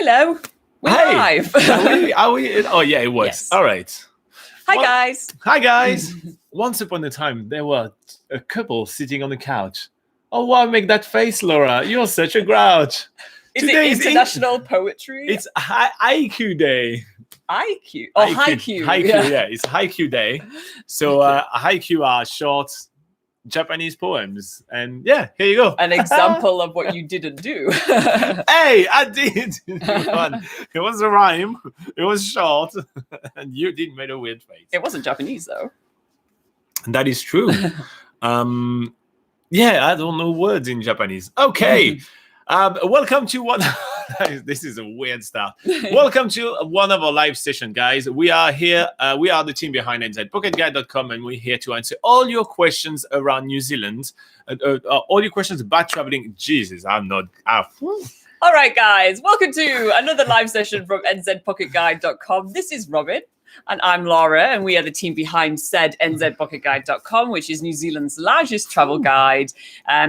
Hello. We're live. Are we? Oh, yeah, it works. Yes. All right. Hi, guys. Once upon a time, there were a couple sitting on the couch. Oh, wow, make that face, Laura. You're such a grouch. Today is International Poetry? It's IQ Day. IQ? Oh, Haiku. Yeah, it's Haiku Day. So Haiku are short Japanese poems. And yeah, here you go. An example of what you didn't do. Hey, I did. It was a rhyme. It was short. And you did make a weird face. It wasn't Japanese, though. That is true. Yeah, I don't know words in Japanese. Okay. Welcome to one. This is a weird start. Welcome to one of our live sessions, guys. We are here. We are the team behind NZPocketGuide.com, and we're here to answer all your questions around New Zealand. All your questions about traveling. Jesus, I'm not. All right, guys. Welcome to another live session from NZPocketGuide.com. This is Robin. And I'm Laura, and we are the team behind said NZPocketGuide.com, which is New Zealand's largest travel guide,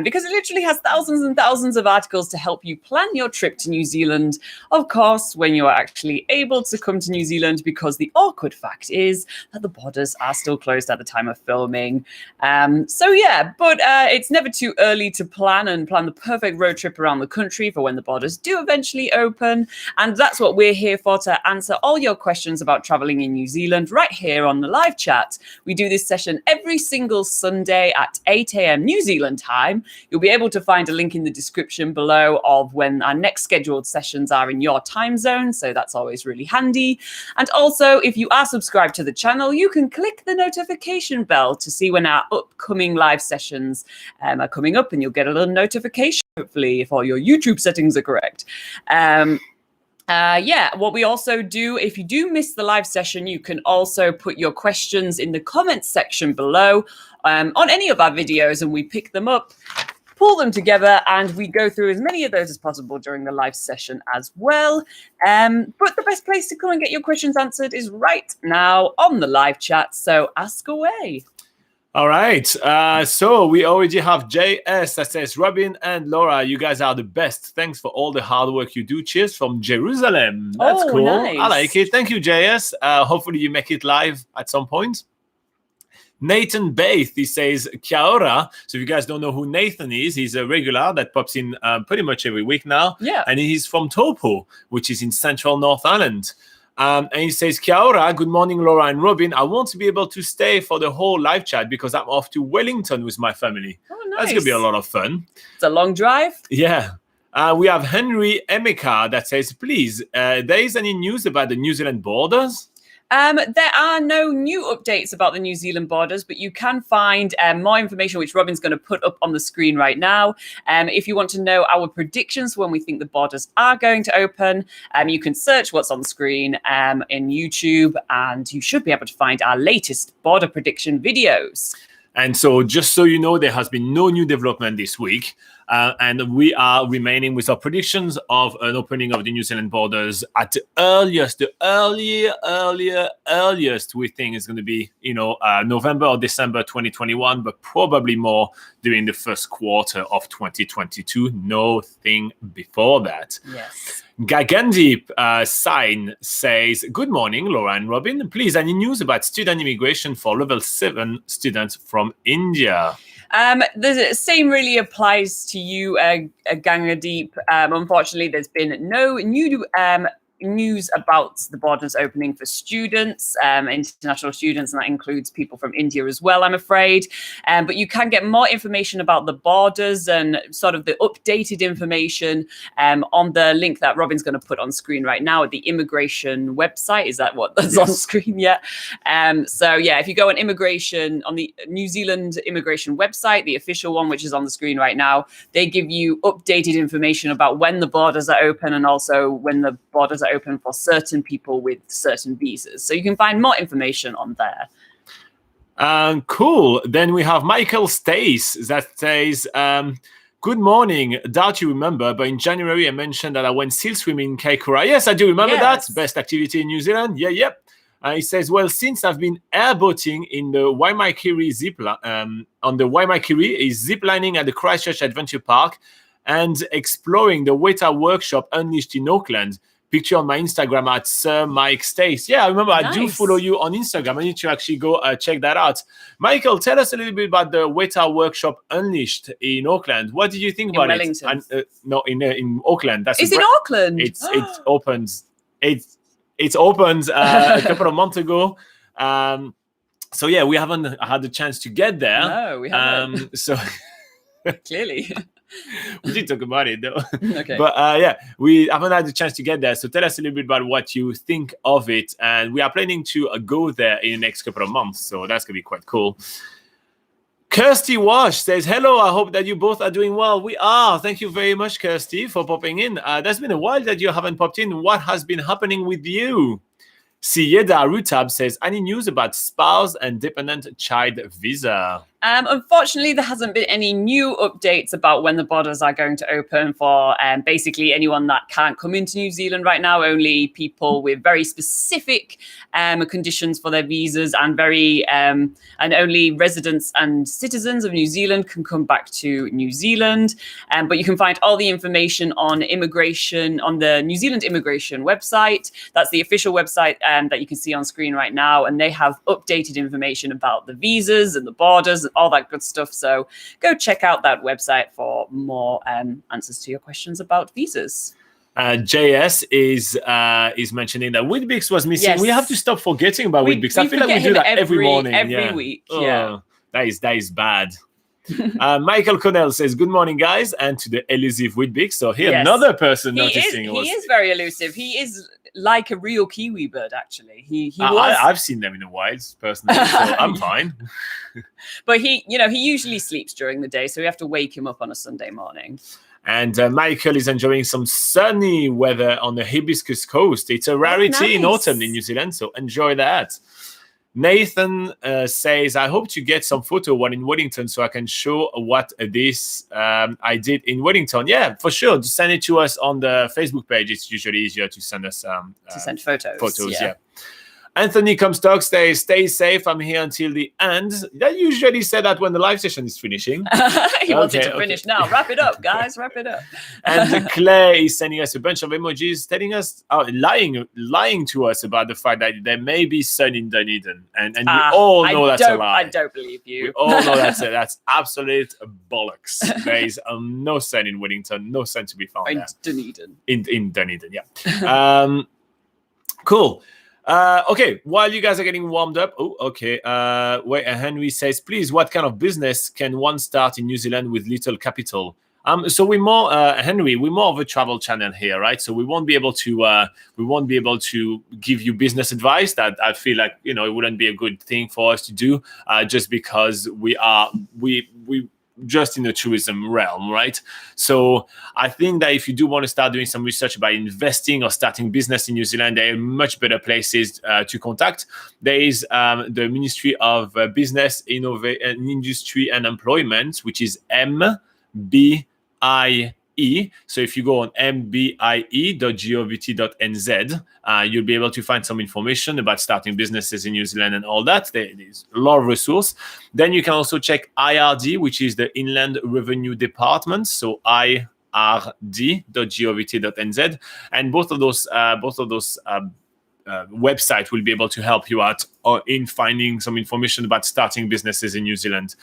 because it literally has thousands and thousands of articles to help you plan your trip to New Zealand, of course, when you are actually able to come to New Zealand, because the awkward fact is that the borders are still closed at the time of filming. But it's never too early to plan the perfect road trip around the country for when the borders do eventually open. And that's what we're here for, to answer all your questions about traveling in New Zealand right here on the live chat. We do this session every single Sunday at 8 a.m. New Zealand time. You'll be able to find a link in the description below of when our next scheduled sessions are in your time zone, so that's always really handy. And also, if you are subscribed to the channel, you can click the notification bell to see when our upcoming live sessions are coming up, and you'll get a little notification, hopefully, if all your YouTube settings are correct. What we also do, if you do miss the live session, you can also put your questions in the comments section below on any of our videos, and we pick them up, pull them together, and we go through as many of those as possible during the live session as well. But the best place to come and get your questions answered is right now on the live chat, so ask away. All right. So we already have JS that says, Robin and Laura, you guys are the best. Thanks for all the hard work you do. Cheers from Jerusalem. That's cool. Nice. I like it. Thank you, JS. Hopefully you make it live at some point. Nathan Baith, he says, Kia ora. So if you guys don't know who Nathan is, he's a regular that pops in pretty much every week now. Yeah. And he's from Taupo, which is in central North Island. And he says, Kia ora, good morning, Laura and Robin. I won't be able to stay for the whole live chat because I'm off to Wellington with my family. Oh, nice. That's going to be a lot of fun. It's a long drive. Yeah. We have Henry Emeka that says, please, there is any news about the New Zealand borders? There are no new updates about the New Zealand borders, but you can find more information, which Robin's going to put up on the screen right now. If you want to know our predictions when we think the borders are going to open, you can search what's on the screen in YouTube, and you should be able to find our latest border prediction videos. And so just so you know, there has been no new development this week. And we are remaining with our predictions of an opening of the New Zealand borders at the earliest. The earliest we think is going to be, November or December 2021, but probably more during the first quarter of 2022. Nothing before that. Yes. Gagandip Sign says, good morning, Laura and Robin. Please, any news about student immigration for level 7 students from India? The same really applies to you, Gangadeep. Unfortunately, there's been no new news about the borders opening for students, international students, and that includes people from India as well, I'm afraid. But you can get more information about the borders and sort of the updated information on the link that Robin's going to put on screen right now at the immigration website. Is that that's on screen yet? If you go on immigration, on the New Zealand immigration website, the official one, which is on the screen right now, they give you updated information about when the borders are open and also when the borders are open for certain people with certain visas. So you can find more information on there. Cool. Then we have Michael Stace that says, good morning. Doubt you remember, but in January I mentioned that I went seal swimming in Kaikoura. Yes, I do remember that. Best activity in New Zealand. Yep. He says, well, since I've been airboating in the Waimaikiri on the Waimaikiri, is ziplining at the Christchurch Adventure Park and exploring the Weta workshop Unleashed in Auckland. picture on my Instagram at Sir Mike Stace. Yeah, I remember I do follow you on Instagram. I need to actually go check that out. Michael, tell us a little bit about the Weta Workshop Unleashed in Auckland. What did you think about Wellington. it? No, in Auckland. It's in Auckland. It opens. It opened a couple of months ago. So yeah, we haven't had the chance to get there. No, we haven't. So clearly. We did talk about it though. Okay. But yeah, we haven't had the chance to get there. So tell us a little bit about what you think of it. And we are planning to go there in the next couple of months. So that's going to be quite cool. Kirsty Wash says, hello, I hope that you both are doing well. We are. Thank you very much, Kirsty, for popping in. That's been a while that you haven't popped in. What has been happening with you? Siyeda Rutab says, any news about spouse and dependent child visa? Unfortunately, there hasn't been any new updates about when the borders are going to open for basically anyone that can't come into New Zealand right now. Only people with very specific conditions for their visas and only residents and citizens of New Zealand can come back to New Zealand. But you can find all the information on immigration on the New Zealand immigration website. That's the official website that you can see on screen right now. And they have updated information about the visas and the borders and all that good stuff. So go check out that website for more answers to your questions about visas. JS is mentioning that Whitbix was missing. Yes. We have to stop forgetting about Whitbix. I feel like we do that every morning. Every week. Yeah. That is bad. Michael Connell says, good morning, guys, and to the elusive Whitbix. So here, another person noticing. He is very elusive. He is like a real kiwi bird, actually. I've seen them in the wilds, personally, so I'm fine. But he usually sleeps during the day, so we have to wake him up on a Sunday morning. And Michael is enjoying some sunny weather on the Hibiscus Coast. It's a rarity in autumn in New Zealand, so enjoy that. Nathan says, I hope to get some photo while in Wellington so I can show what this I did in Wellington. Yeah, for sure. Just send it to us on the Facebook page. It's usually easier to send us send photos. Yeah. Anthony Comstock says, stay safe. I'm here until the end. I usually say that when the live session is finishing. He wants it to finish now. Wrap it up, guys. Wrap it up. And Claire is sending us a bunch of emojis, telling us, lying to us about the fact that there may be sun in Dunedin. And we all know that's a lie. I don't believe you. We all know that's absolute bollocks. There is no sun in Wellington, no sun to be found in there. Dunedin. In Dunedin, yeah. Cool. Okay, while you guys are getting warmed up, Henry says, please, what kind of business can one start in New Zealand with little capital? So we're more, Henry, we're more of a travel channel here, right? So we won't be able to give you business advice. That I feel like, it wouldn't be a good thing for us to do, just because we just in the tourism realm, right? So I think that if you do want to start doing some research about investing or starting business in New Zealand, there are much better places to contact. There is the Ministry of Business, Industry and Employment, which is MBIE. So if you go on mbie.govt.nz, you'll be able to find some information about starting businesses in New Zealand and all that. There's a lot of resource. Then you can also check IRD, which is the Inland Revenue Department. So ird.govt.nz, and both of those website will be able to help you out in finding some information about starting businesses in New Zealand.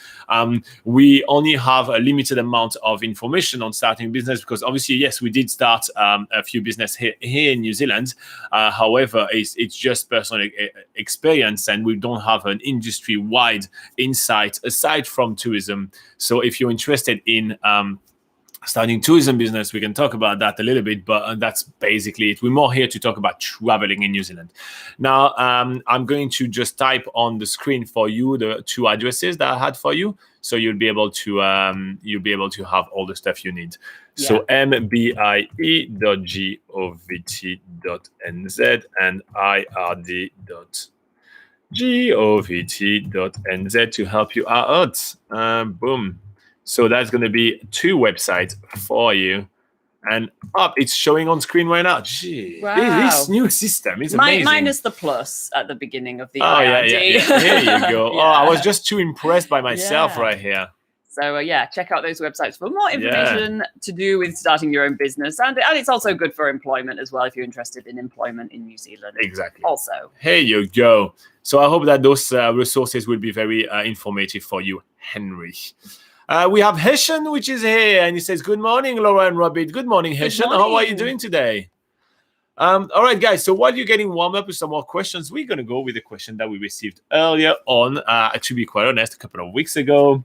We only have a limited amount of information on starting business because obviously, yes, we did start a few business here in New Zealand. However, it's just personal experience and we don't have an industry-wide insight aside from tourism. So if you're interested in starting tourism business, we can talk about that a little bit, but that's basically it. We're more here to talk about traveling in New Zealand. Now, I'm going to just type on the screen for you the two addresses that I had for you, so you'll be able to have all the stuff you need. Yeah. So mbie.govt.nz and ird.govt.nz to help you out. Boom. So that's going to be two websites for you. And it's showing on screen right now. Gee, wow. This new system is amazing. Minus the plus at the beginning of the IRD. Yeah. Here you go. Yeah. I was just too impressed by myself right here. So yeah, check out those websites for more information to do with starting your own business. And it's also good for employment as well if you're interested in employment in New Zealand. Exactly. Also. Here you go. So I hope that those resources will be very informative for you, Henry. We have Heshen, which is here, and he says, good morning, Laura and Robin. Good morning, Heshen. How are you doing today? All right, guys. So while you're getting warmed up with some more questions, we're going to go with a question that we received earlier on. To be quite honest, a couple of weeks ago.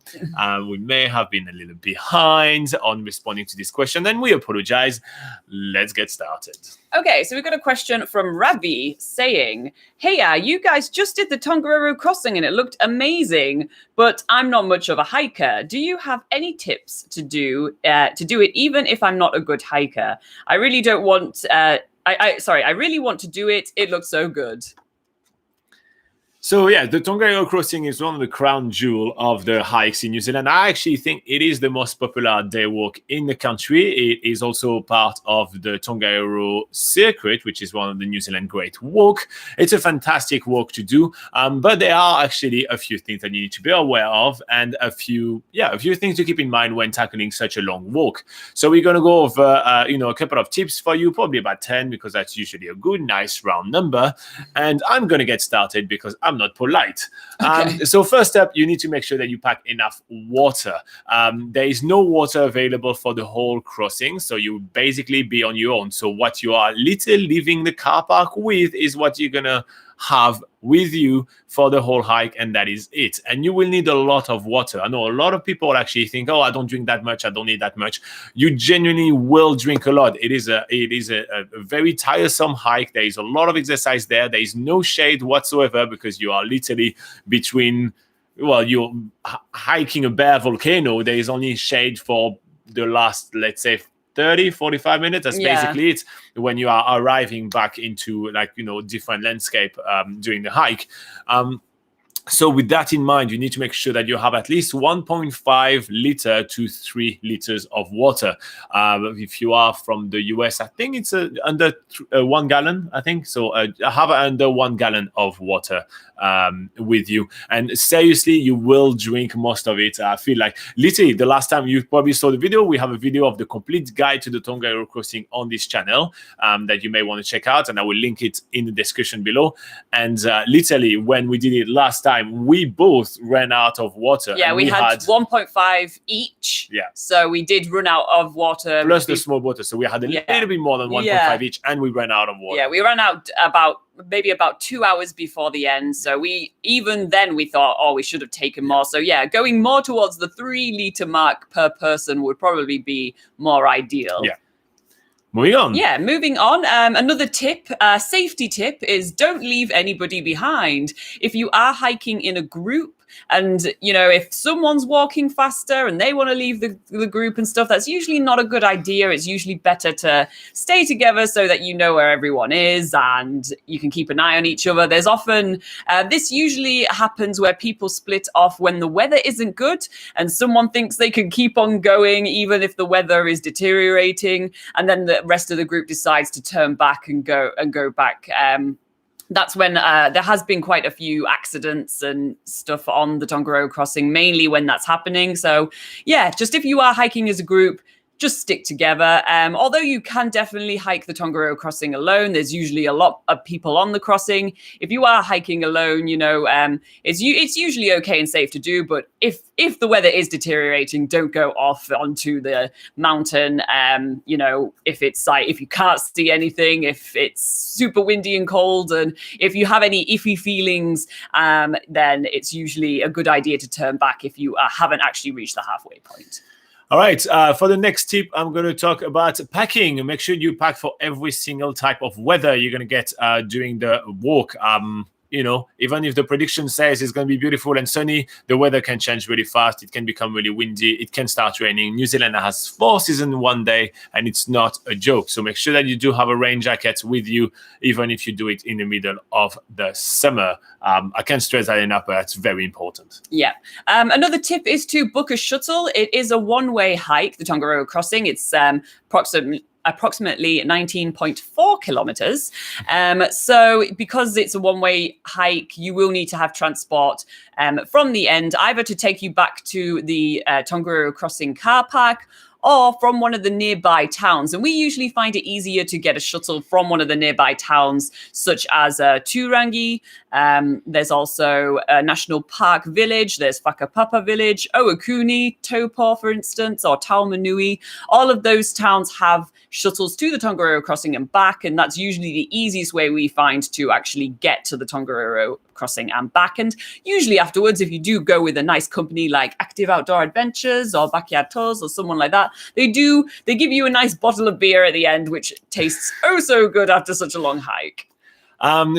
We may have been a little behind on responding to this question, and we apologize. Let's get started. Okay, so we've got a question from Ravi saying, hey, you guys just did the Tongariro Crossing and it looked amazing, but I'm not much of a hiker. Do you have any tips to do it even if I'm not a good hiker? I really don't want... I really want to do it. It looks so good. So yeah, the Tongariro Crossing is one of the crown jewel of the hikes in New Zealand. I actually think it is the most popular day walk in the country. It is also part of the Tongariro Circuit, which is one of the New Zealand Great Walk. It's a fantastic walk to do, but there are actually a few things that you need to be aware of and a few things to keep in mind when tackling such a long walk. So we're going to go over a couple of tips for you, probably about 10, because that's usually a good, nice round number. And I'm going to get started because I'm not polite. Okay. So first up, you need to make sure that you pack enough water. There is no water available for the whole crossing, so you basically be on your own. So what you are leaving the car park with is what you're gonna have with you for the whole hike, and that is it. And you will need a lot of water. I know a lot of people actually think, oh, I don't drink that much, I don't need that much. You genuinely will drink a lot. It is a very tiresome hike. There is a lot of exercise there. There is no shade whatsoever because you are literally between, well, you're hiking a bare volcano. There is only shade for the last, let's say, 30, 45 minutes. That's basically it when you are arriving back into different landscape during the hike. So with that in mind, you need to make sure that you have at least 1.5 liter to 3 liters of water. If you are from the US, I think it's under 1 gallon, I think. So have under 1 gallon of water with you. And seriously, you will drink most of it. I feel like literally the last time you probably saw the video, we have a video of the complete guide to the Tongariro Crossing on this channel that you may want to check out. And I will link it in the description below. And literally when we did it last time, we both ran out of water. Yeah, we had 1.5 each. Yeah. So we did run out of water. Plus the small water. So we had a little bit more than 1.5 each, and we ran out of water. Yeah, we ran out about 2 hours before the end. So we thought, oh, we should have taken more. So yeah, going more towards the 3 liter mark per person would probably be more ideal. Yeah. Moving on. Yeah, moving on. Another tip, safety tip, is don't leave anybody behind. If you are hiking in a group, and if someone's walking faster and they want to leave the group and stuff, that's usually not a good idea. It's usually better to stay together so that you know where everyone is and you can keep an eye on each other. There's often this usually happens where people split off when the weather isn't good and someone thinks they can keep on going even if the weather is deteriorating, and then the rest of the group decides to turn back and go back. That's when there has been quite a few accidents and stuff on the Tongariro Crossing, mainly when that's happening. So yeah, just if you are hiking as a group, just stick together. Although you can definitely hike the Tongariro Crossing alone, there's usually a lot of people on the crossing. If you are hiking alone, it's usually okay and safe to do. But if the weather is deteriorating, don't go off onto the mountain. If you can't see anything, if it's super windy and cold, and if you have any iffy feelings, then it's usually a good idea to turn back if you haven't actually reached the halfway point. All right, for the next tip, I'm going to talk about packing. Make sure you pack for every single type of weather you're going to get during the walk. Even if the prediction says it's going to be beautiful and sunny, the weather can change really fast. It can become really windy. It can start raining. New Zealand has 4 seasons in one day, and it's not a joke. So make sure that you do have a rain jacket with you, even if you do it in the middle of the summer. I can't stress that enough, but that's very important. Yeah. Another tip is to book a shuttle. It is a one-way hike, the Tongariro Crossing. It's approximately approximately 19.4 kilometers. So because it's a one-way hike, you will need to have transport from the end, either to take you back to the Tongariro Crossing car park, or from one of the nearby towns. And we usually find it easier to get a shuttle from one of the nearby towns, such as Turangi. There's also a National Park Village. There's Whakapapa Village, Oakuni, Taupo, for instance, or Taumanui. All of those towns have shuttles to the Tongariro Crossing and back, and that's usually the easiest way we find to actually get to the Tongariro Crossing and back. And usually afterwards, if you do go with a nice company like Active Outdoor Adventures or Backyard Tours or someone like that, they give you a nice bottle of beer at the end, which tastes oh so good after such a long hike.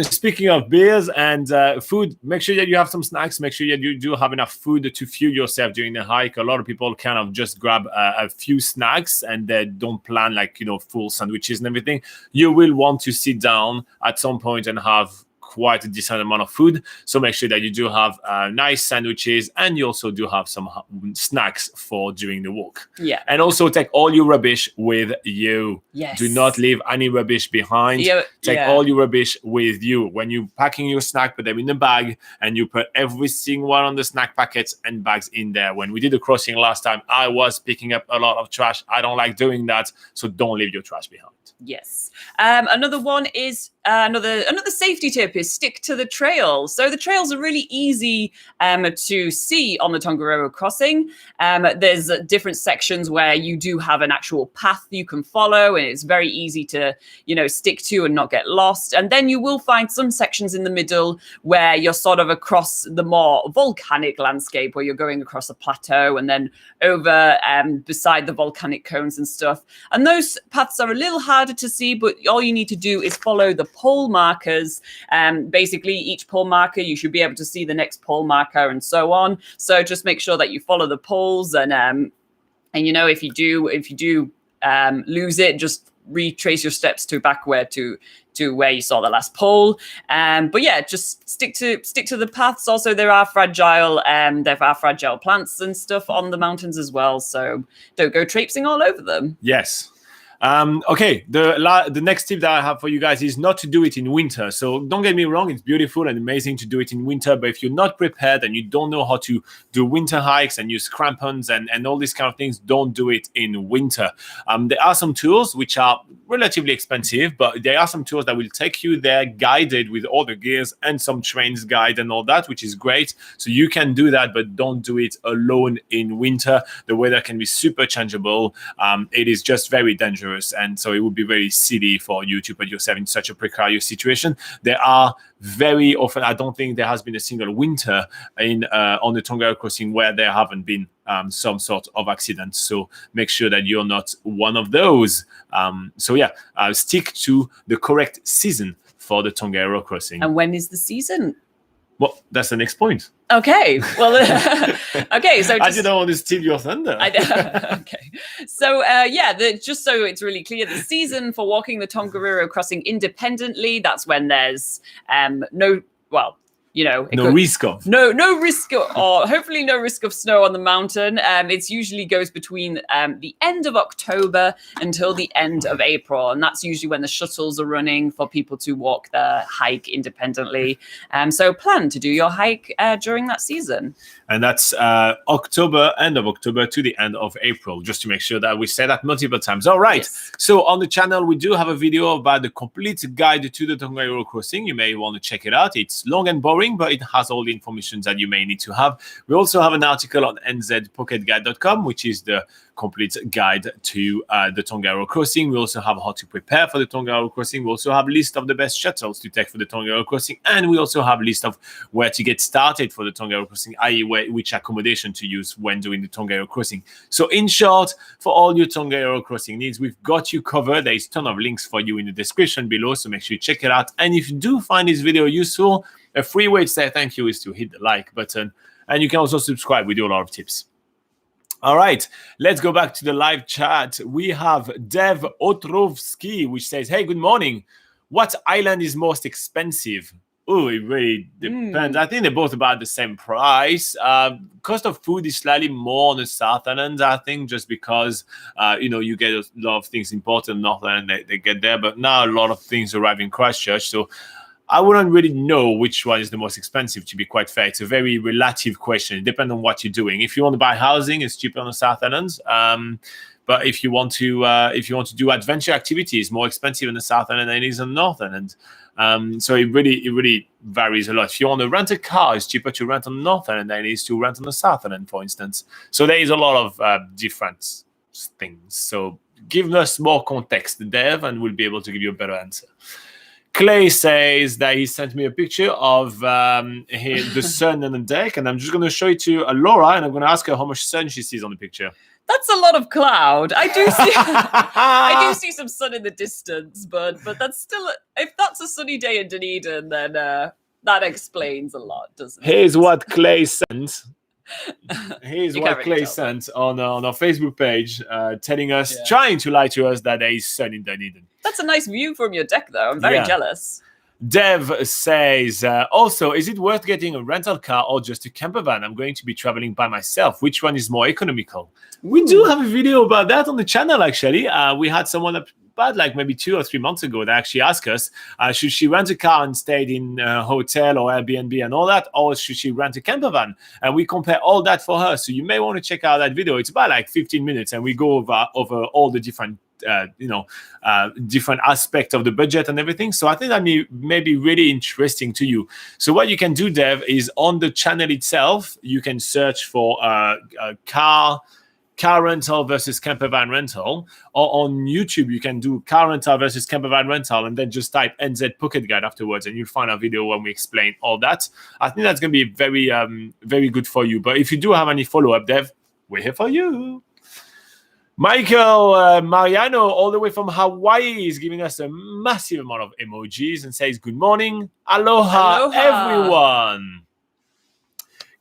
Speaking of beers and food, make sure that you have some snacks. Make sure that you do have enough food to fuel yourself during the hike. A lot of people kind of just grab a few snacks and they don't plan full sandwiches and everything. You will want to sit down at some point and have quite a decent amount of food. So make sure that you do have nice sandwiches, and you also do have some snacks for during the walk. Yeah. And also take all your rubbish with you. Yes. Do not leave any rubbish behind. Take all your rubbish with you. When you're packing your snack, put them in a bag, and you put every single one on the snack packets and bags in there. When we did the crossing last time, I was picking up a lot of trash. I don't like doing that. So don't leave your trash behind. Yes. Another one is another safety tip is stick to the trails. So the trails are really easy to see on the Tongariro Crossing. There's different sections where you do have an actual path you can follow, and it's very easy to stick to and not get lost. And then you will find some sections in the middle where you're sort of across the more volcanic landscape, where you're going across a plateau and then over beside the volcanic cones and stuff. And those paths are a little harder to see, but all you need to do is follow the pole markers. Basically, each pole marker, you should be able to see the next pole marker and so on. So just make sure that you follow the poles, and if you do lose it, just retrace your steps back to where you saw the last pole. But yeah, just stick to the paths. Also, there are fragile plants and stuff on the mountains as well, so don't go traipsing all over them. Yes. Okay, the next tip that I have for you guys is not to do it in winter. So don't get me wrong, it's beautiful and amazing to do it in winter, but if you're not prepared and you don't know how to do winter hikes and use crampons and all these kind of things, don't do it in winter. There are some tools which are relatively expensive, but there are some tools that will take you there guided with all the gears and some trains guide and all that, which is great. So you can do that, but don't do it alone in winter. The weather can be super changeable. It is just very dangerous. And so it would be very silly for you to put yourself in such a precarious situation. There are very often, I don't think there has been a single winter on the Tongariro Crossing where there haven't been some sort of accident. So make sure that you're not one of those. Stick to the correct season for the Tongariro Crossing. And when is the season? Well, that's the next point. Okay. Well, okay. So I didn't want to steal your thunder. Okay. So just so it's really clear, the season for walking the Tongariro Crossing independently, that's when there's no risk of snow on the mountain. It usually goes between the end of October until the end of April, and that's usually when the shuttles are running for people to walk the hike independently. So plan to do your hike during that season. And that's end of October to the end of April, just to make sure that we say that multiple times. All right. Yes. So on the channel, we do have a video about the complete guide to the Tongariro Crossing. You may want to check it out. It's long and boring, but it has all the information that you may need to have. We also have an article on NZPocketGuide.com, which is the complete guide to the Tongariro Crossing. We also have how to prepare for the Tongariro Crossing. We also have a list of the best shuttles to take for the Tongariro Crossing. And we also have a list of where to get started for the Tongariro Crossing, i.e. which accommodation to use when doing the Tongariro Crossing. So in short, for all your Tongariro Crossing needs, we've got you covered. There is a ton of links for you in the description below, so make sure you check it out. And if you do find this video useful, a free way to say thank you is to hit the like button. And you can also subscribe. We do a lot of tips. All right, let's go back to the live chat. We have Dev Otrovsky, which says, hey, good morning. What island is most expensive? Oh, it really depends. I think they're both about the same price. Cost of food is slightly more on the South Island, I think, just because, you get a lot of things imported in North Island, they get there. But now a lot of things arrive in Christchurch. So I wouldn't really know which one is the most expensive, to be quite fair. It's a very relative question. It depends on what you're doing. If you want to buy housing, it's cheaper on the South Islands. But if you want to do adventure activities, more expensive in the South Island than it is on the North Island. So it really varies a lot. If you want to rent a car, it's cheaper to rent on the North Island than it is to rent on the South Island, for instance. So there is a lot of different things. So give us more context, Dev, and we'll be able to give you a better answer. Clay says that he sent me a picture of the sun on the deck, and I'm just going to show it to Laura, and I'm going to ask her how much sun she sees on the picture. That's a lot of cloud. I do see I do see some sun in the distance, but that's still, if that's a sunny day in Dunedin, then that explains a lot, doesn't it? Here's what Clay sent. Here's what Clay sent on our Facebook page, telling us, trying to lie to us that there is sun in Dunedin. That's a nice view from your deck, though. I'm very jealous. Dev says, also, is it worth getting a rental car or just a camper van? I'm going to be traveling by myself. Which one is more economical? We do have a video about that on the channel, actually. We had someone about like maybe 2 or 3 months ago that actually asked us, should she rent a car and stay in a hotel or Airbnb and all that, or should she rent a camper van? And we compare all that for her. So you may want to check out that video. It's about like 15 minutes, and we go over all the different different aspects of the budget and everything. So I think that may be really interesting to you. So what you can do, Dev, is on the channel itself, you can search for a car rental versus camper van rental, or on YouTube you can do car rental versus camper van rental, and then just type NZ Pocket Guide afterwards, and you'll find a video when we explain all that. I think that's going to be very very good for you. But if you do have any follow-up, Dev, we're here for you. Michael Mariano, all the way from Hawaii, is giving us a massive amount of emojis and says, good morning. Aloha. Everyone.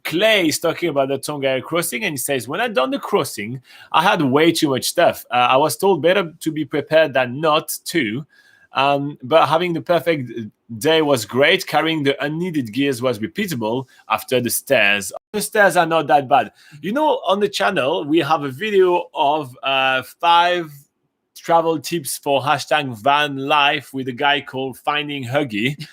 Clay is talking about the Tongariro Crossing, and he says, when I done the crossing, I had way too much stuff. I was told better to be prepared than not to. But having the perfect day was great. Carrying the unneeded gears was repeatable after the stairs. The stairs are not that bad. On the channel, we have a video of 5 travel tips for #van_life with a guy called Finding Huggy.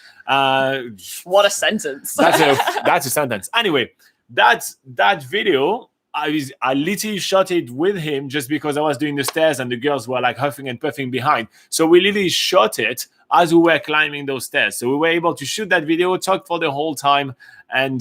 What a sentence. That's a sentence. Anyway, that video, I literally shot it with him just because I was doing the stairs and the girls were like huffing and puffing behind. So we literally shot it as we were climbing those stairs. So we were able to shoot that video, talk for the whole time, and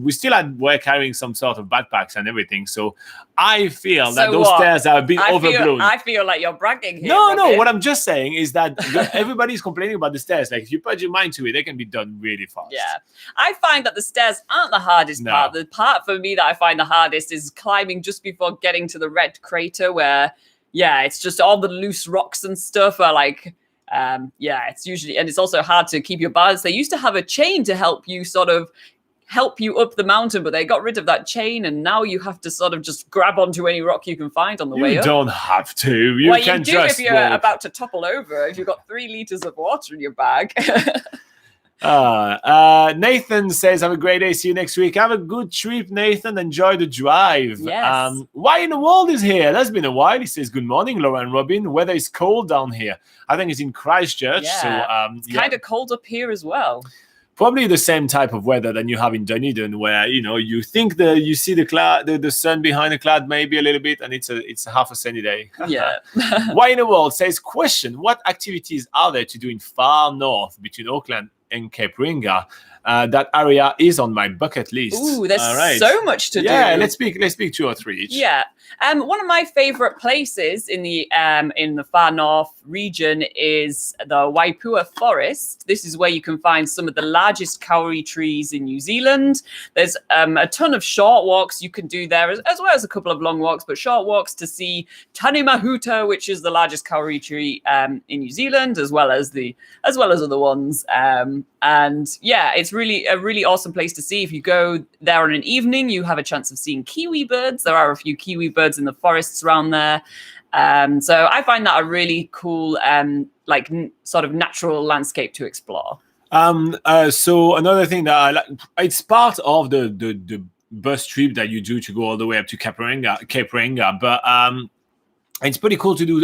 we still were carrying some sort of backpacks and everything. So I feel that those stairs are a bit overblown. I feel like you're bragging here. No. What I'm just saying is that everybody's complaining about the stairs. Like, if you put your mind to it, they can be done really fast. Yeah. I find that the stairs aren't the hardest part. The part for me that I find the hardest is climbing just before getting to the red crater where, it's just all the loose rocks and stuff are like... it's usually, and it's also hard to keep your balance. They used to have a chain to help you up the mountain, but they got rid of that chain, and now you have to sort of just grab onto any rock you can find on the way up. You don't have to. You can do just if you're about to topple over, if you've got 3 liters of water in your bag. Nathan says, have a great day. See you next week. Have a good trip, Nathan. Enjoy the drive. Yes. Why in the world is here? That's been a while. He says, good morning, Laura and Robin. Weather is cold down here. I think it's in Christchurch. Yeah. So it's kind of cold up here as well. Probably the same type of weather than you have in Dunedin, where you think you see the cloud, the sun behind the cloud maybe a little bit, and it's a half a sunny day. Yeah. Why in the world says, question: what activities are there to do in far north between Auckland and Cape Ringa? That area is on my bucket list. Ooh, there's so much to do. Yeah, let's pick 2 or 3 each. Yeah. One of my favorite places in the far north region is the Waipua Forest. This is where you can find some of the largest kauri trees in New Zealand. There's a ton of short walks you can do there, as well as a couple of long walks, but short walks to see Tanemahuta, which is the largest kauri tree in New Zealand, as well as other ones. And yeah, it's really a really awesome place to see. If you go there on an evening, you have a chance of seeing kiwi birds. There are a few kiwi birds in the forests around there. So I find that a really cool, sort of natural landscape to explore. So another thing that I like, it's part of the bus trip that you do to go all the way up to Cape Reinga, but it's pretty cool to do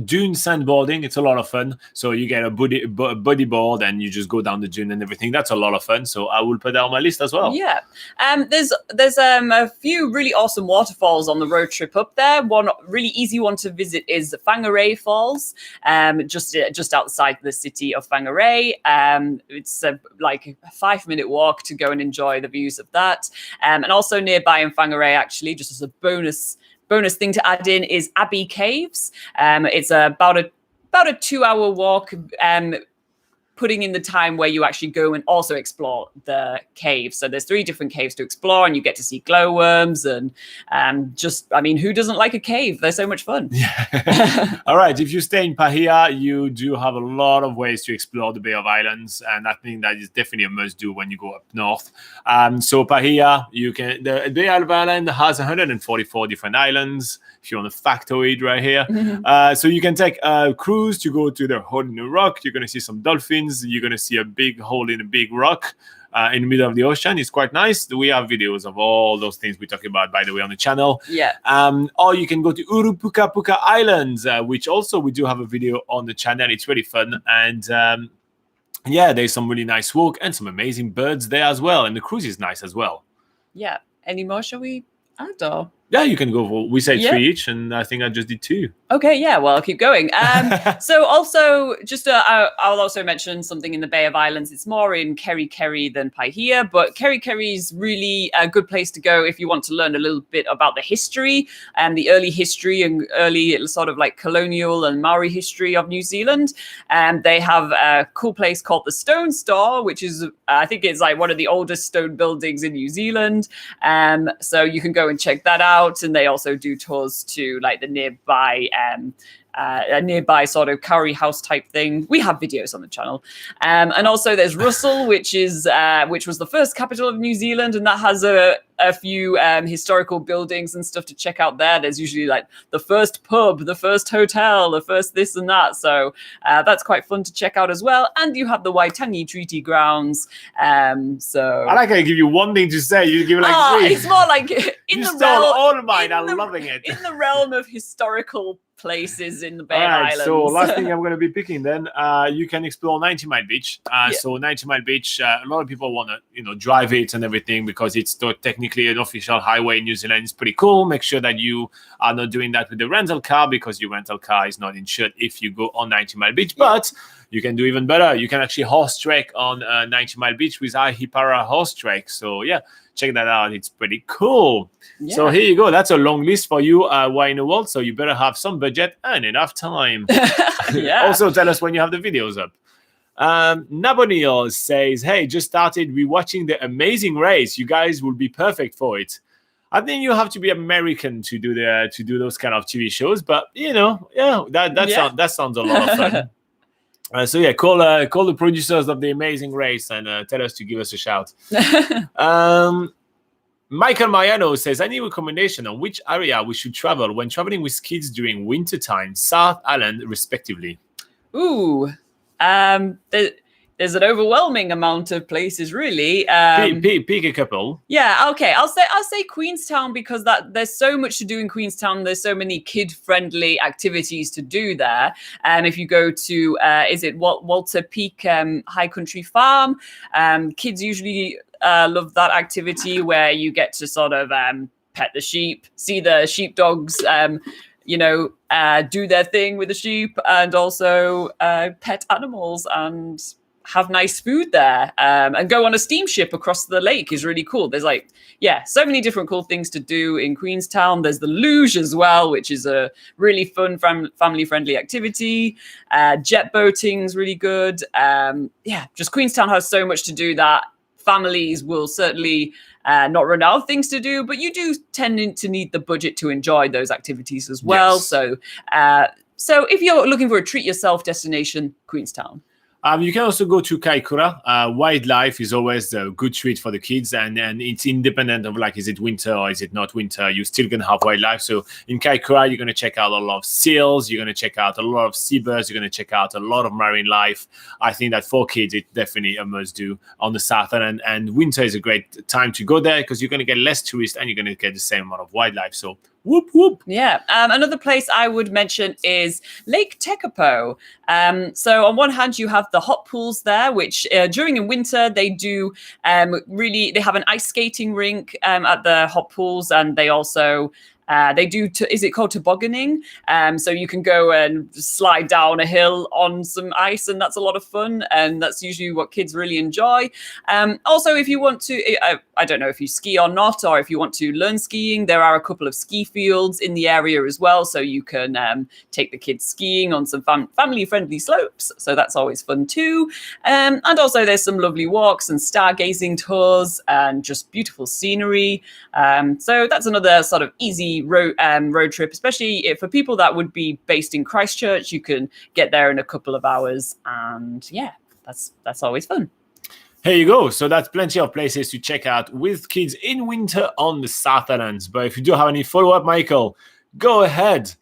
dune sandboarding. It's a lot of fun. So you get a bodyboard and you just go down the dune and everything. That's a lot of fun. So I will put that on my list as well. Yeah. There's a few really awesome waterfalls on the road trip up there. One really easy one to visit is Fangaray Falls, just outside the city of Fangaray. It's like a 5-minute walk to go and enjoy the views of that. And also nearby in Fangaray, actually, just as a bonus thing to add in is Abbey Caves. It's about a 2-hour walk, putting in the time where you actually go and also explore the caves. So there's 3 different caves to explore, and you get to see glowworms and who doesn't like a cave? They're so much fun. Yeah. All right. If you stay in Pahia, you do have a lot of ways to explore the Bay of Islands, and I think that is definitely a must-do when you go up north. So Pahia, the Bay of Island has 144 different islands. If you want to factoid right here, so you can take a cruise to go to the hole in the rock. You're going to see some dolphins. You're going to see a big hole in a big rock in the middle of the ocean. It's quite nice. We have videos of all those things we talk about, by the way, on the channel. Yeah. Or you can go to Urupuka Islands, which also we do have a video on the channel. It's really fun. And there's some really nice walk and some amazing birds there as well. And the cruise is nice as well. Yeah. Any more shall we add, or? Yeah, you can go for, we say 3 each, and I think I just did 2. Okay, yeah, well, I'll keep going. So also, I'll also mention something in the Bay of Islands. It's more in Kerry than Pahia, but Kerry is really a good place to go if you want to learn a little bit about the history and the early history and early sort of like colonial and Maori history of New Zealand. And they have a cool place called the Stone Store, which is, I think it's like one of the oldest stone buildings in New Zealand. So you can go and check that out. And they also do tours to like the nearby a nearby sort of curry house type thing. We have videos on the channel. And also there's Russell, which was the first capital of New Zealand, and that has a few historical buildings and stuff to check out there. There's usually like the first pub, the first hotel, the first this and that. So that's quite fun to check out as well. And you have the Waitangi Treaty Grounds. So I like how I give you one thing to say. You give like 3. It's more like in you the stole realm. all of mine. I'm loving it. In the realm of historical places in the Bay Islands. Islands. So last thing I'm going to be picking then, you can explore 90 Mile Beach. So 90 Mile Beach, a lot of people want to drive it and everything because it's technically an official highway in New Zealand. It's pretty cool. Make sure that you are not doing that with the rental car because your rental car is not insured if you go on 90 Mile Beach. But you can do even better. You can actually horse trek on 90 Mile Beach with Ahipara horse trek. So check that out. It's pretty cool. Yeah. So here you go. That's a long list for you. Why in the world? So you better have some budget and enough time. Also tell us when you have the videos up. Nabonil says, hey, just started rewatching The Amazing Race. You guys will be perfect for it. I think you have to be American to do those kind of TV shows, but that sounds a lot of fun. Call the producers of The Amazing Race and tell us to give us a shout. Michael Mariano says, any recommendation on which area we should travel when traveling with kids during winter time, South Island respectively? Ooh, there's an overwhelming amount of places, really. Pick a couple. Yeah, okay. I'll say Queenstown because there's so much to do in Queenstown. There's so many kid-friendly activities to do there. If you go to, is it Walter Peak High Country Farm? Kids usually love that activity where you get to sort of pet the sheep, see the sheepdogs, do their thing with the sheep, and also pet animals and have nice food there, and go on a steamship across the lake is really cool. There's so many different cool things to do in Queenstown. There's the luge as well, which is a really fun family-friendly activity. Jet boating's really good. Just Queenstown has so much to do that families will certainly not run out of things to do, but you do tend to need the budget to enjoy those activities as well. Yes. So if you're looking for a treat yourself destination, Queenstown. You can also go to Kaikoura. Wildlife is always a good treat for the kids, and it's independent of like, is it winter or is it not winter? You're still going to have wildlife. So in Kaikoura, you're going to check out a lot of seals. You're going to check out a lot of seabirds. You're going to check out a lot of marine life. I think that for kids, it's definitely a must-do on the southern. And winter is a great time to go there because you're going to get less tourists and you're going to get the same amount of wildlife. So whoop, whoop. Yeah. Another place I would mention is Lake Tekapo. So on one hand, you have the hot pools there, which during the winter, they do they have an ice skating rink at the hot pools, and they also they do, is it called tobogganing? So you can go and slide down a hill on some ice, and that's a lot of fun. And that's usually what kids really enjoy. Also, if you want to, I don't know if you ski or not, or if you want to learn skiing, there are a couple of ski fields in the area as well. So you can take the kids skiing on some family-friendly slopes. So that's always fun too. And also there's some lovely walks and stargazing tours and just beautiful scenery. So that's another sort of easy road trip, especially for people that would be based in Christchurch. You can get there in a couple of hours, and yeah, that's always fun. Here you go. So that's plenty of places to check out with kids in winter on the South Islands. But if you do have any follow-up, Michael, go ahead.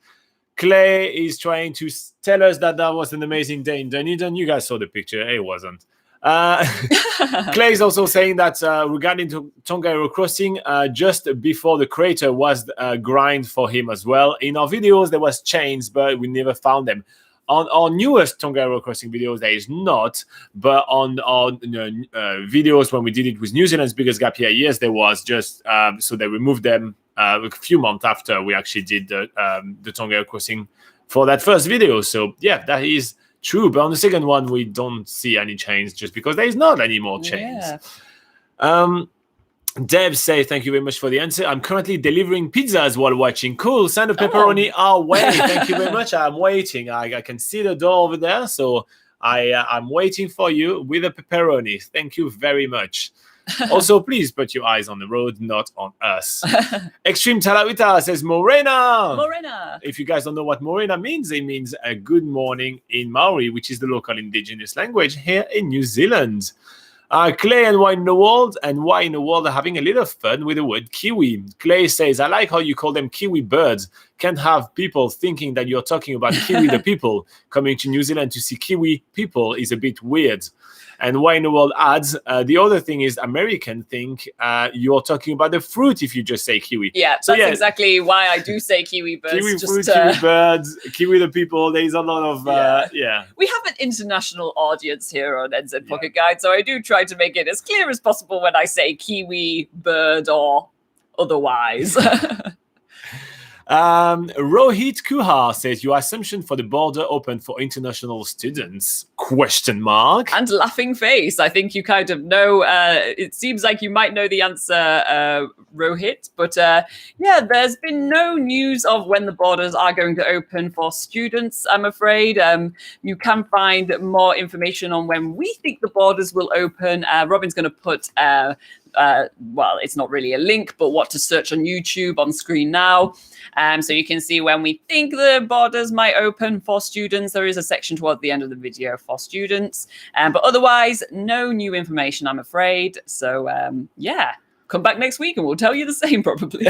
Clay is trying to tell us that was an amazing day in Dunedin. You guys saw the picture. It wasn't. Clay is also saying that regarding to Tongariro Crossing, just before the crater was grind for him as well. In our videos, there was chains, but we never found them. On our newest Tongariro Crossing videos, there is not, but on our videos when we did it with New Zealand's biggest gap year, yes, there was just, so they removed them a few months after we actually did the Tongariro Crossing for that first video. So yeah, that is true. But on the second one, we don't see any chains just because there is not any more chains. Yeah. Deb says, thank you very much for the answer. I'm currently delivering pizzas while watching. Cool. Send a pepperoni our way. Thank you very much. I'm waiting. I can see the door over there. So I'm waiting for you with a pepperoni. Thank you very much. Also, please put your eyes on the road, not on us. Extreme Talawita says, Morena. Morena. If you guys don't know what Morena means, it means a good morning in Maori, which is the local indigenous language here in New Zealand. Clay and Why in the World are having a little fun with the word kiwi. Clay says, I like how you call them kiwi birds. Can't have people thinking that you're talking about kiwi the people. Coming to New Zealand to see kiwi people is a bit weird. And Why in the World adds, the other thing is American think you're talking about the fruit if you just say kiwi. Yeah, so that's exactly why I do say kiwi birds. Kiwi fruit, kiwi birds, kiwi the people. There's a lot of, We have an international audience here on NZ Pocket Guide, so I do try to make it as clear as possible when I say kiwi bird or otherwise. Rohit Kuhar says, your assumption for the border open for international students? ? And laughing face. I think you kind of know. It seems like you might know the answer, Rohit. But there's been no news of when the borders are going to open for students, I'm afraid. You can find more information on when we think the borders will open. Robin's going to put... it's not really a link, but what to search on YouTube on screen now. So you can see when we think the borders might open for students. There is a section towards the end of the video for students. But otherwise, no new information, I'm afraid. So, come back next week and we'll tell you the same, probably.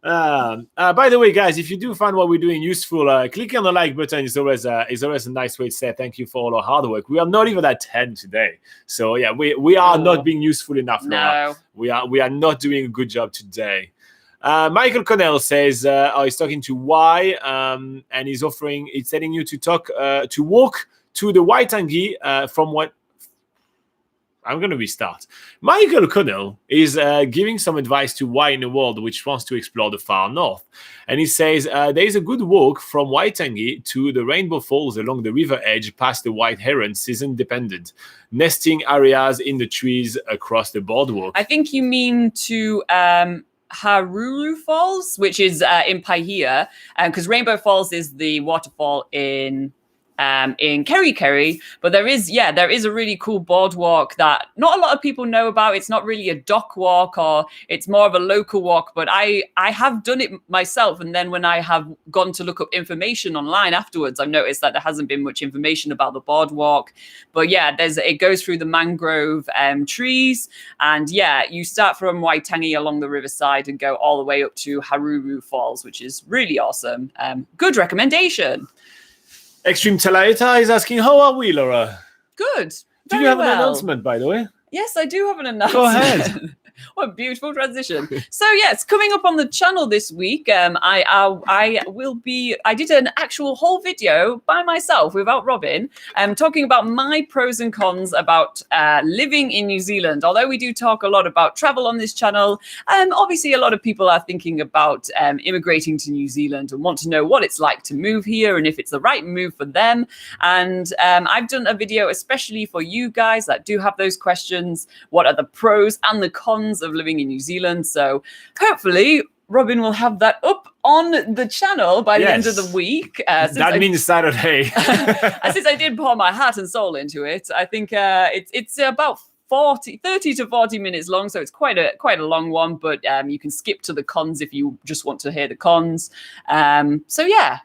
By the way, guys, if you do find what we're doing useful, click on the like button. It's always a nice way to say thank you for all our hard work. We are not even at 10 today, so yeah, we are not being useful enough. No, we are not doing a good job today. Michael Connell says he's talking to Y, and he's telling you to walk to the Waitangi from what. I'm going to restart. Michael Connell is giving some advice to Why in the World, which wants to explore the far north. And he says there is a good walk from Waitangi to the Rainbow Falls along the river edge past the white heron, season-dependent, nesting areas in the trees across the boardwalk. I think you mean to Haruru Falls, which is in Paihia, because Rainbow Falls is the waterfall in in Kerikeri. But there is a really cool boardwalk that not a lot of people know about. It's not really a dock walk, or it's more of a local walk, but I have done it myself. And then when I have gone to look up information online afterwards, I've noticed that there hasn't been much information about the boardwalk. But yeah, it goes through the mangrove trees, and yeah, you start from Waitangi along the riverside and go all the way up to Haruru Falls, which is really awesome. Good recommendation. Extreme Talaita is asking, how are we, Laura? Good. Do you have an announcement, by the way? Yes, I do have an announcement. Go ahead. What a beautiful transition. So yes, coming up on the channel this week, I did an actual whole video by myself without Robin, talking about my pros and cons about living in New Zealand. Although we do talk a lot about travel on this channel, obviously a lot of people are thinking about immigrating to New Zealand and want to know what it's like to move here and if it's the right move for them. And I've done a video especially for you guys that do have those questions. What are the pros and the cons of living in New Zealand? So hopefully Robin will have that up on the channel by the end of the week. That means Saturday. Since I did pour my heart and soul into it, I think it's about 30 to 40 minutes long, so it's quite a long one, but you can skip to the cons if you just want to hear the cons. So yeah,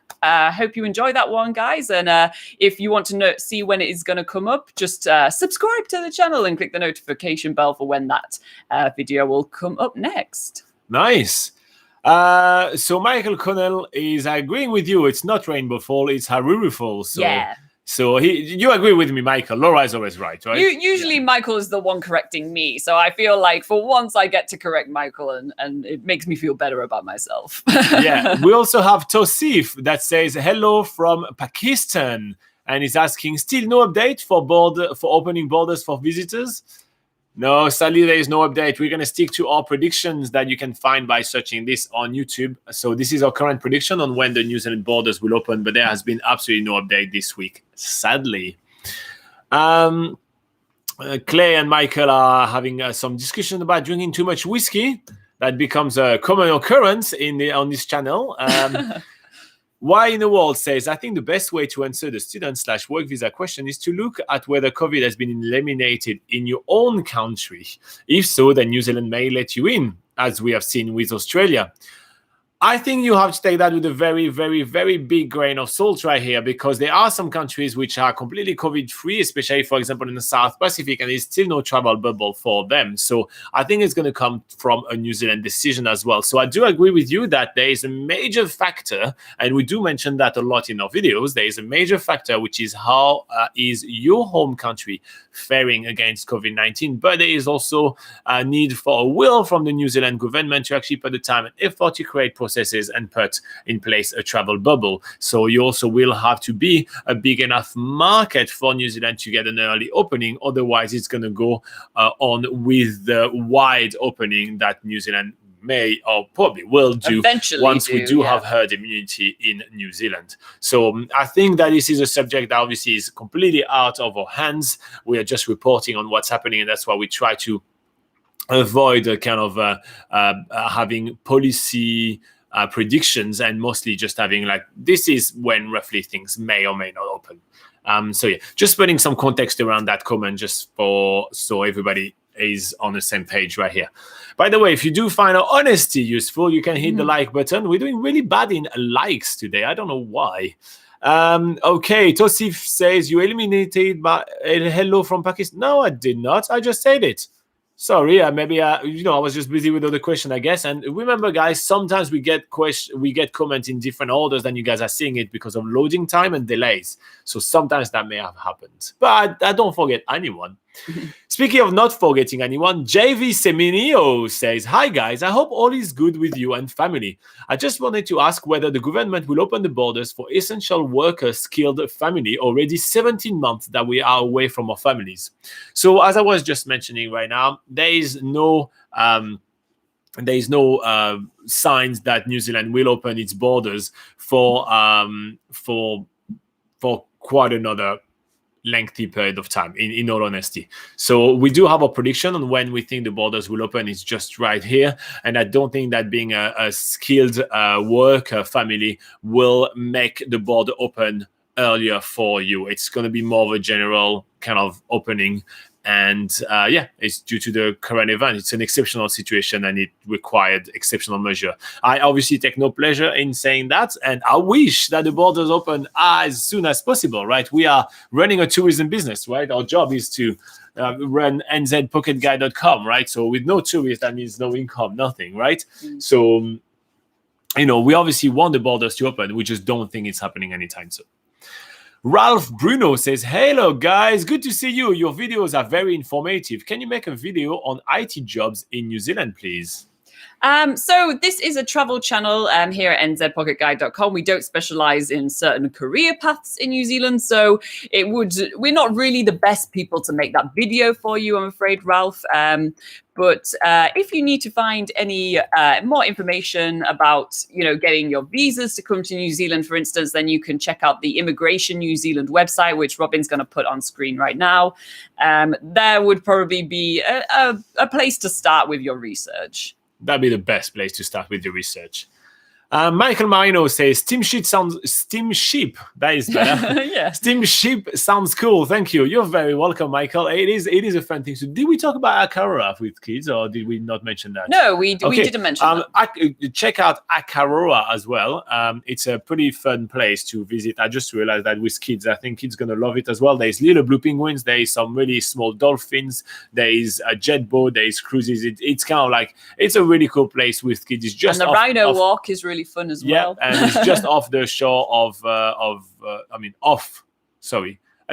hope you enjoy that one, guys. And if you want to see when it is going to come up, just subscribe to the channel and click the notification bell for when that video will come up next. Nice. So Michael Connell is agreeing with you. It's not Rainbow Fall, it's Haruru Falls. So. Yeah. So you agree with me, Michael. Laura is always right? Usually Michael is the one correcting me. So I feel like for once I get to correct Michael, and it makes me feel better about myself. Yeah. We also have Tosif that says, hello from Pakistan. And he's asking, still no update for opening borders for visitors? No, sadly, there is no update. We're going to stick to our predictions that you can find by searching this on YouTube. So this is our current prediction on when the New Zealand borders will open, but there has been absolutely no update this week, sadly. Clay and Michael are having some discussion about drinking too much whiskey. That becomes a common occurrence on this channel. Why in the world says, I think the best way to answer the student/work visa question is to look at whether COVID has been eliminated in your own country. If so, then New Zealand may let you in, as we have seen with Australia. I think you have to take that with a very, very, very big grain of salt right here, because there are some countries which are completely COVID-free, especially, for example, in the South Pacific, and there's still no travel bubble for them. So I think it's going to come from a New Zealand decision as well. So I do agree with you that there is a major factor, and we do mention that a lot in our videos. There is a major factor, which is how is your home country faring against COVID-19. But there is also a need for a will from the New Zealand government to actually put the time and effort to create processes and put in place a travel bubble. So you also will have to be a big enough market for New Zealand to get an early opening. Otherwise, it's going to go on with the wide opening that New Zealand may or probably will do eventually once we do have herd immunity in New Zealand. So I think that this is a subject that obviously is completely out of our hands. We are just reporting on what's happening, and that's why we try to avoid a kind of having policy predictions, and mostly just having like, this is when roughly things may or may not open. So yeah, just putting some context around that comment just so everybody is on the same page right here. By the way, if you do find our honesty useful, you can hit the like button. We're doing really bad in likes today. I don't know why. Okay, Tosif says, you eliminated my hello from Pakistan. No, I did not. I just said it. Sorry, maybe I was just busy with other question, I guess. And remember, guys, sometimes we get comments in different orders than you guys are seeing it because of loading time and delays. So sometimes that may have happened. But I don't forget anyone. Speaking of not forgetting anyone, JV Seminio says, hi guys, I hope all is good with you and family. I just wanted to ask whether the government will open the borders for essential workers, skilled family, already 17 months that we are away from our families. So as I was just mentioning right now, there is no signs that New Zealand will open its borders for quite another lengthy period of time, in all honesty. So we do have a prediction on when we think the borders will open. It's just right here. And I don't think that being a skilled worker family will make the border open earlier for you. It's going to be more of a general kind of opening. And it's due to the current event. It's an exceptional situation and it required exceptional measure. I obviously take no pleasure in saying that. And I wish that the borders open as soon as possible, right? We are running a tourism business, right? Our job is to run nzpocketguide.com, right? So with no tourists, that means no income, nothing, right? So, we obviously want the borders to open. We just don't think it's happening anytime soon. Ralph Bruno says, hello guys, good to see you. Your videos are very informative. Can you make a video on IT jobs in New Zealand, please? So this is a travel channel here at nzpocketguide.com. We don't specialize in certain career paths in New Zealand. So we're not really the best people to make that video for you, I'm afraid, Ralph. But if you need to find any more information about, getting your visas to come to New Zealand, for instance, then you can check out the Immigration New Zealand website, which Robin's going to put on screen right now. There would probably be a place to start with your research. That'd be the best place to start with your research. Michael Marino says, Steamship, that is better. Yeah. Steamship sounds cool. Thank you. You're very welcome, Michael. It is a fun thing. So did we talk about Akaroa with kids or did we not mention that? No, we didn't mention that. Check out Akaroa as well. It's a pretty fun place to visit. I just realized that with kids, I think kids going to love it as well. There's little blue penguins. There is some really small dolphins. There is a jet boat. There is cruises. It's kind of like, it's a really cool place with kids. It's just and the rhino walk is really fun as well. Yeah, and it's just off the shore a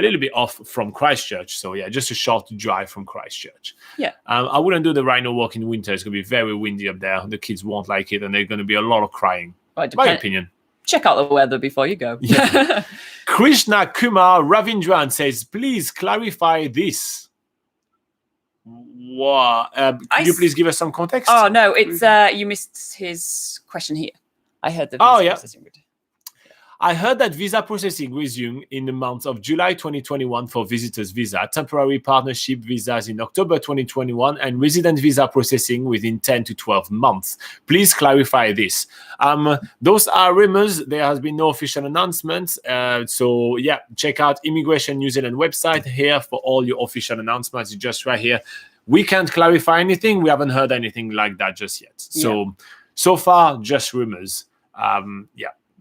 little bit off from Christchurch. So yeah, just a short drive from Christchurch. Yeah. I wouldn't do the rhino walk in winter. It's going to be very windy up there. The kids won't like it, and there's going to be a lot of crying. My opinion. Check out the weather before you go. Yeah. Krishna Kumar Ravindran says, please clarify this. Wow. Could you please give us some context? Oh, no, it's you missed his question here. I heard the visa processing. I heard that visa processing resumed in the month of July 2021 for visitors visa, temporary partnership visas in October 2021, and resident visa processing within 10 to 12 months. Please clarify this. Those are rumors. There has been no official announcements. So yeah, check out Immigration New Zealand website here for all your official announcements. It's just right here. We can't clarify anything. We haven't heard anything like that just yet. So far, just rumors.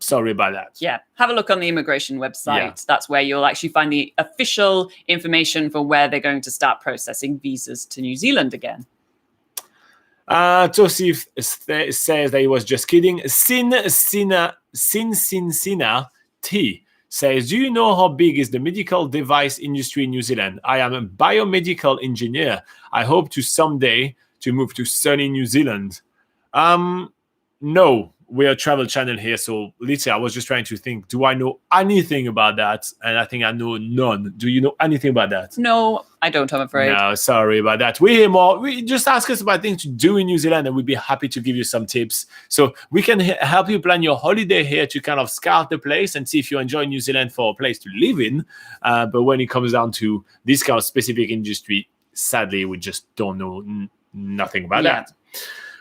Sorry about that. Yeah, have a look on the immigration website. Yeah. That's where you'll actually find the official information for where they're going to start processing visas to New Zealand again. Tosif says that he was just kidding. Sin T says, do you know how big is the medical device industry in New Zealand? I am a biomedical engineer. I hope to someday to move to sunny New Zealand. No, we're a travel channel here. So literally, I was just trying to think, do I know anything about that? And I think I know none. Do you know anything about that? No, I don't, I'm afraid. No, sorry about that. We hear more. We just ask us about things to do in New Zealand and we'd be happy to give you some tips. So we can help you plan your holiday here to kind of scout the place and see if you enjoy New Zealand for a place to live in. But when it comes down to this kind of specific industry, sadly, we just don't know nothing about that.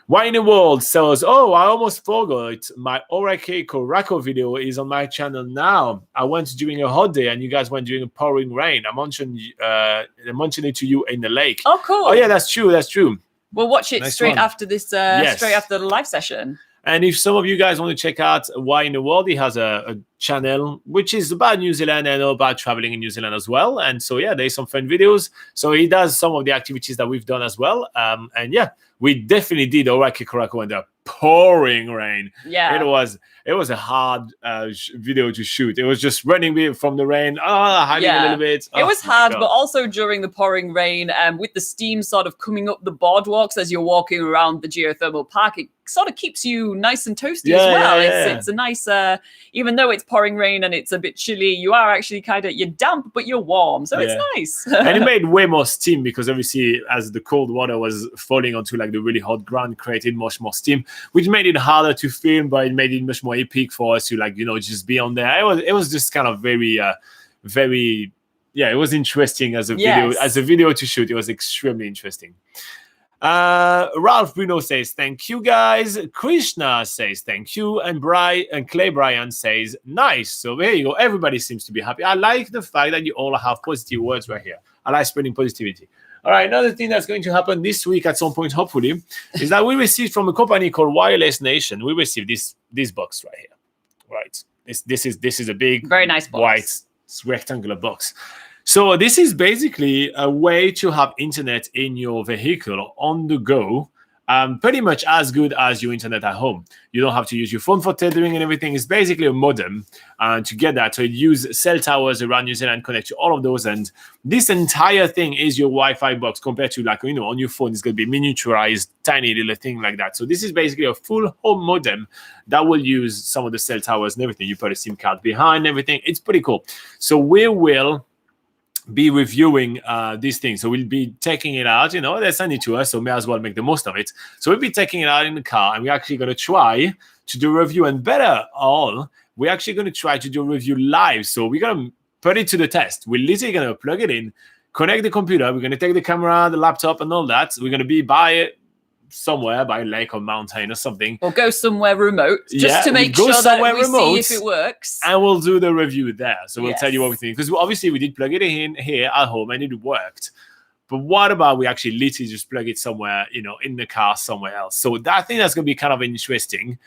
Why in the world says, I almost forgot. My Orake Korako video is on my channel now. I went during a hot day and you guys went during a pouring rain. I mentioned it to you in the lake. Oh, cool. Oh, yeah, that's true. We'll watch it straight after this, straight after the live session. And if some of you guys want to check out Why in the World, he has a channel which is about New Zealand and about traveling in New Zealand as well. And so, yeah, there's some fun videos. So he does some of the activities that we've done as well. And yeah, we definitely did Oraki Korako in the pouring rain. Yeah. It was a hard video to shoot. It was just running from the rain, hiding a little bit. It was hard, but also during the pouring rain, with the steam sort of coming up the boardwalks as you're walking around the geothermal park, it sort of keeps you nice and toasty as well. It's a nice, even though it's pouring rain and it's a bit chilly, you are actually you're damp, but you're warm. So it's nice. And it made way more steam because obviously as the cold water was falling onto like the really hot ground, created much more steam, which made it harder to film, but it made it much more epic for us to just be on there. It was just kind of very, it was interesting as a video to shoot. It was extremely interesting. Ralph Bruno says, thank you, guys. Krishna says, thank you. And Clay Bryan says, nice. So there you go. Everybody seems to be happy. I like the fact that you all have positive words right here. I like spreading positivity. All right, another thing that's going to happen this week at some point, hopefully, is that we received from a company called Wireless Nation, we received this box right here. Right. This is a big, very nice box. White rectangular box. So this is basically a way to have internet in your vehicle on the go, pretty much as good as your internet at home. You don't have to use your phone for tethering and everything. It's basically a modem to get that. So it uses cell towers around New Zealand, connect to all of those. And this entire thing is your Wi-Fi box compared to on your phone, it's going to be miniaturized, tiny little thing like that. So this is basically a full home modem that will use some of the cell towers and everything. You put a SIM card behind everything. It's pretty cool. So we will be reviewing these things. So we'll be taking it out, they send it to us, so may as well make the most of it. So we'll be taking it out in the car, and we're actually going to try to do a review, and better all, we're actually going to try to do a review live. So we're going to put it to the test. We're literally going to plug it in, connect the computer, we're going to take the camera, the laptop, and all that. We're going to be somewhere by a lake or mountain or something. Or go somewhere remote just to make sure that we see if it works. And we'll do the review there. So we'll tell you what we think. Because obviously we did plug it in here at home and it worked. But what about we actually literally just plug it somewhere, in the car somewhere else? So I think that's going to be kind of interesting.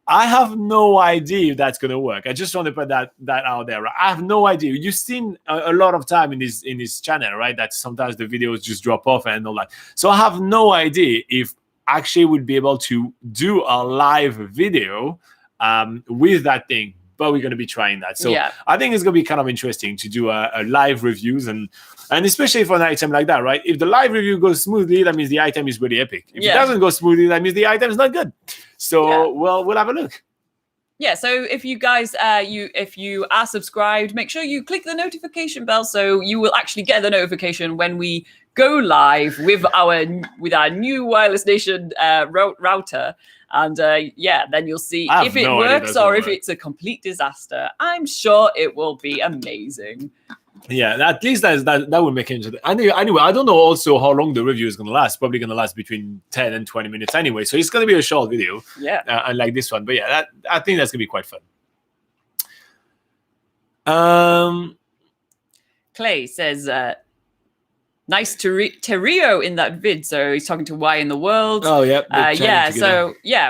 I have no idea if that's going to work. I just want to put that out there. I have no idea. You've seen a lot of time in this channel, right? That sometimes the videos just drop off and all that. So I have no idea if actually we'll be able to do a live video with that thing. But we're going to be trying that. So I think it's going to be kind of interesting to do a live reviews and especially for an item like that, right? If the live review goes smoothly, that means the item is really epic. If it doesn't go smoothly, that means the item is not good. So we'll have a look. Yeah, so if you guys, if you are subscribed, make sure you click the notification bell so you will actually get the notification when we go live with our new Wireless Nation router. And then you'll see if it works or if it's a complete disaster. I'm sure it will be amazing. Yeah, at least that will make it interesting. Anyway, I don't know also how long the review is going to last. Probably going to last between 10 and 20 minutes anyway. So it's going to be a short video. Yeah. Unlike this one. But I think that's going to be quite fun. Clay says, nice Terrio in that vid. So he's talking to Why in the World. Oh, yeah.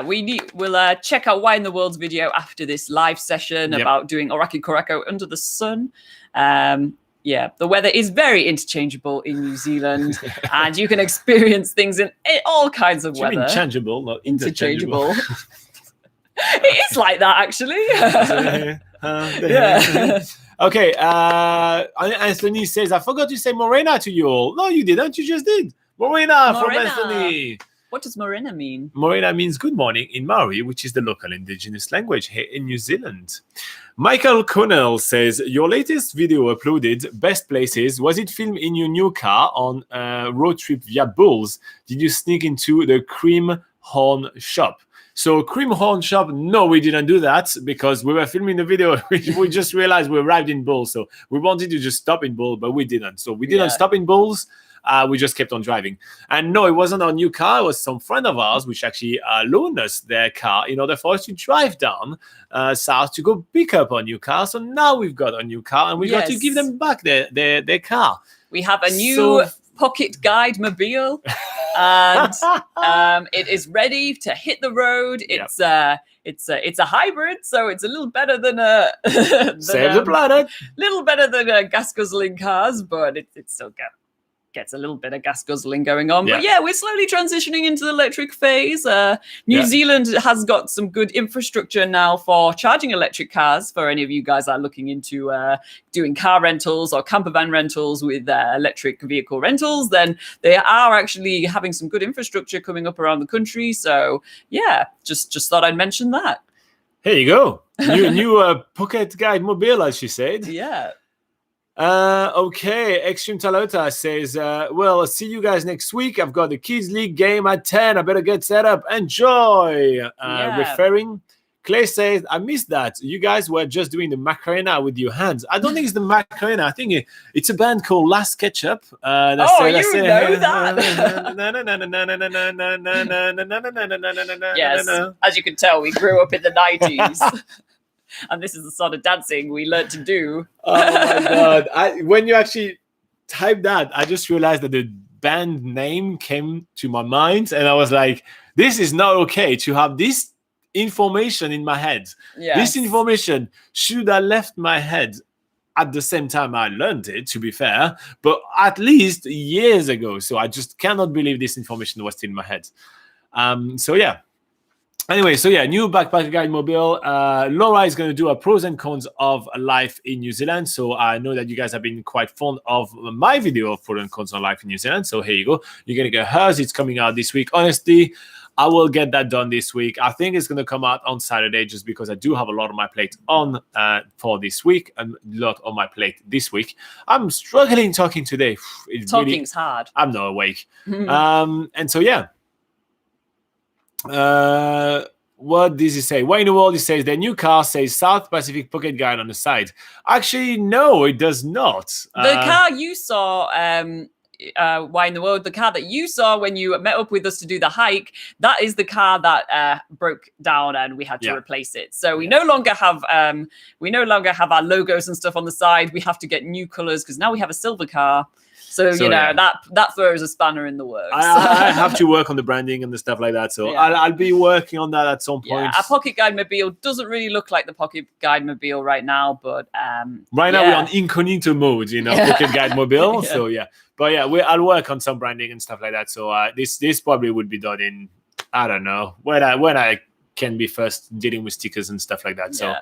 We'll check out Why in the World's video after this live session about doing Oraki Korako under the sun. The weather is very interchangeable in New Zealand, and you can experience things in all kinds of weather. Interchangeable, not interchangeable. It is like that, actually. Okay, Anthony says, I forgot to say Morena to you all. No, you didn't. You just did. Morena from Anthony. What does Morena mean? Morena means good morning in Maori, which is the local indigenous language here in New Zealand. Michael Connell says, your latest video uploaded, best places, was it filmed in your new car on a road trip via Bulls? Did you sneak into the Cream Horn shop? So Cream Horn shop, no, we didn't do that because we were filming the video. We just realized we arrived in Bulls. So we wanted to just stop in Bulls, but we didn't. So we didn't stop in Bulls. We just kept on driving. And no, it wasn't our new car. It was some friend of ours which actually loaned us their car in order for us to drive down south to go pick up our new car. So now we've got a new car and we got to give them back their car. We have a new pocket guide mobile and it is ready to hit the road. It's a hybrid, so it's a little better than Save the planet. Little better than gas guzzling cars, but it still gets a little bit of gas guzzling going on. But we're slowly transitioning into the electric phase. New Zealand has got some good infrastructure now for charging electric cars. For any of you guys that are looking into doing car rentals or camper van rentals with electric vehicle rentals, then they are actually having some good infrastructure coming up around the country. So just thought I'd mention that. Here you go. New pocket guide mobile, as she said. Yeah. Okay, Extreme Talota says, well, see you guys next week. I've got the Kids League game at 10. I better get set up. Enjoy. Referring Clay says, I missed that. You guys were just doing the Macarena with your hands. I don't think it's the Macarena. I think it's a band called Last Ketchup. You know that. Yes, as you can tell, we grew up in the 90s. And this is the sort of dancing we learned to do. Oh my God. When you actually typed that, I just realized that the band name came to my mind. And I was like, this is not okay to have this information in my head. Yes. This information should have left my head at the same time I learned it, to be fair, but at least years ago. So I just cannot believe this information was still in my head. So yeah. Anyway, so yeah, new backpacker guide mobile. Laura is going to do a pros and cons of life in New Zealand. So I know that you guys have been quite fond of my video of pros and cons of life in New Zealand. So here you go. You're going to get hers. It's coming out this week. Honestly, I will get that done this week. I think it's going to come out on Saturday just because I do have a lot on my plate on for this week and a lot on my plate this week. I'm struggling talking today. Talking's hard. I'm not awake. And so, yeah. What does he say? Why in the world? He says their new car says South Pacific Pocket Guide on the side. Actually, no, it does not. The car you saw, why in the world? The car that you saw when you met up with us to do the hike, that is the car that broke down and we had to replace it. So we no longer have our logos and stuff on the side. We have to get new colors because now we have a silver car. So you know, that throws a spanner in the works. I have to work on the branding and the stuff like that. So I'll be working on that at some point. Yeah, our Pocket Guide Mobile doesn't really look like the Pocket Guide Mobile right now, but right now we're on incognito mode, you know, Pocket Guide Mobile. So yeah, but yeah, I'll work on some branding and stuff like that. So this probably would be done in, I don't know, when I can be first dealing with stickers and stuff like that. So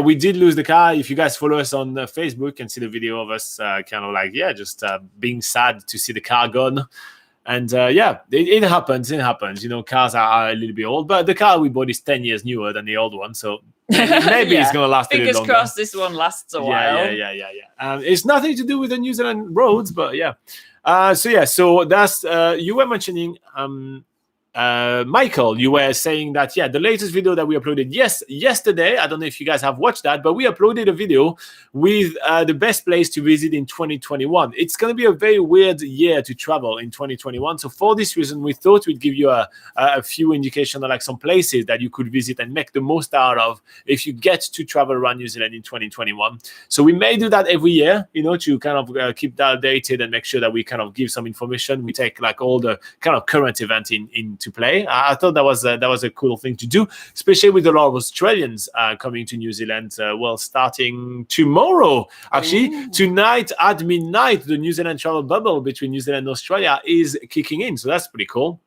we did lose the car. If you guys follow us on Facebook, you can see the video of us kind of like just being sad to see the car gone. And it happens. It happens. You know, cars are a little bit old, but the car we bought is 10 years newer than the old one. So maybe it's gonna last a little longer. Fingers crossed this one lasts a while. Yeah. It's nothing to do with the New Zealand roads, but yeah. So that's you were mentioning Michael, you were saying that the latest video that we uploaded yesterday, I don't know if you guys have watched that, but we uploaded a video with the best place to visit in 2021. It's going to be a very weird year to travel in 2021, so for this reason we thought we'd give you a few indications of like some places that you could visit and make the most out of if you get to travel around New Zealand in 2021. So we may do that every year, you know, to kind of keep that updated and make sure that we kind of give some information. We take like all the kind of current event into play. I thought that was a cool thing to do, especially with a lot of Australians coming to New Zealand. Starting tomorrow, actually tonight at midnight, the New Zealand travel bubble between New Zealand and Australia is kicking in. So that's pretty cool.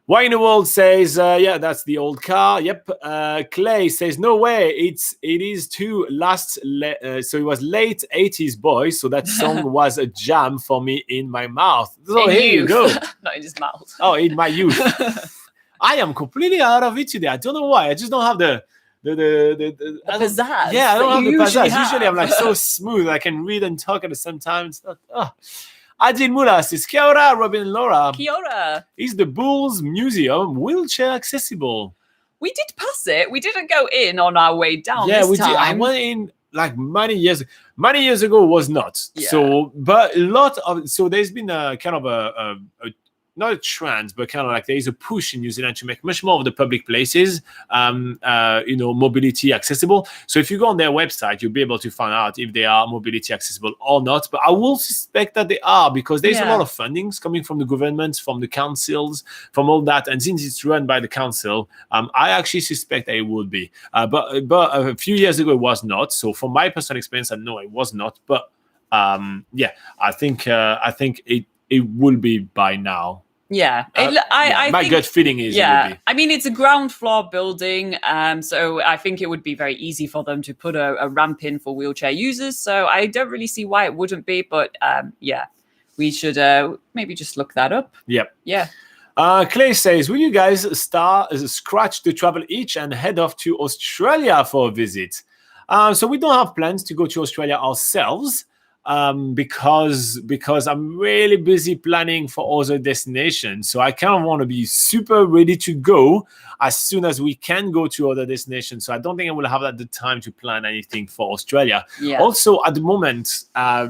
Why in the world says, that's the old car. Yep. Clay says, no way. It is too last. So it was late 80s boy. So that song was a jam for me in my mouth. So here you go. Not in his mouth. Oh, in my youth. I am completely out of it today. I don't know why. I just don't have the pizzazz. Yeah, I don't have the pizzazz. Usually I'm like so smooth. I can read and talk at the same time. It's not, Adil Mula says, Kia ora, Robin and Laura. Kia ora. Is the Bulls Museum wheelchair accessible? We did pass it. We didn't go in on our way down this time. Did. I went in like many years ago was not. Yeah. So, but a lot of, so there's been a kind of a not a trend, but kind of like there is a push in New Zealand to make much more of the public places, mobility accessible. So if you go on their website, you'll be able to find out if they are mobility accessible or not. But I will suspect that they are, because there's a lot of fundings coming from the government, from the councils, from all that. And since it's run by the council, I actually suspect that it would be. But a few years ago, it was not. So from my personal experience, I know it was not. But I think it will be by now. Yeah, I my gut feeling is. Yeah, it will be. I mean, it's a ground floor building, so I think it would be very easy for them to put a ramp in for wheelchair users. So I don't really see why it wouldn't be, but we should maybe just look that up. Yep. Yeah. Clay says, will you guys scratch the travel itch and head off to Australia for a visit? So we don't have plans to go to Australia ourselves. because I'm really busy planning for other destinations. So I kind of want to be super ready to go as soon as we can go to other destinations. So I don't think I will have the time to plan anything for Australia. Yeah. Also, at the moment,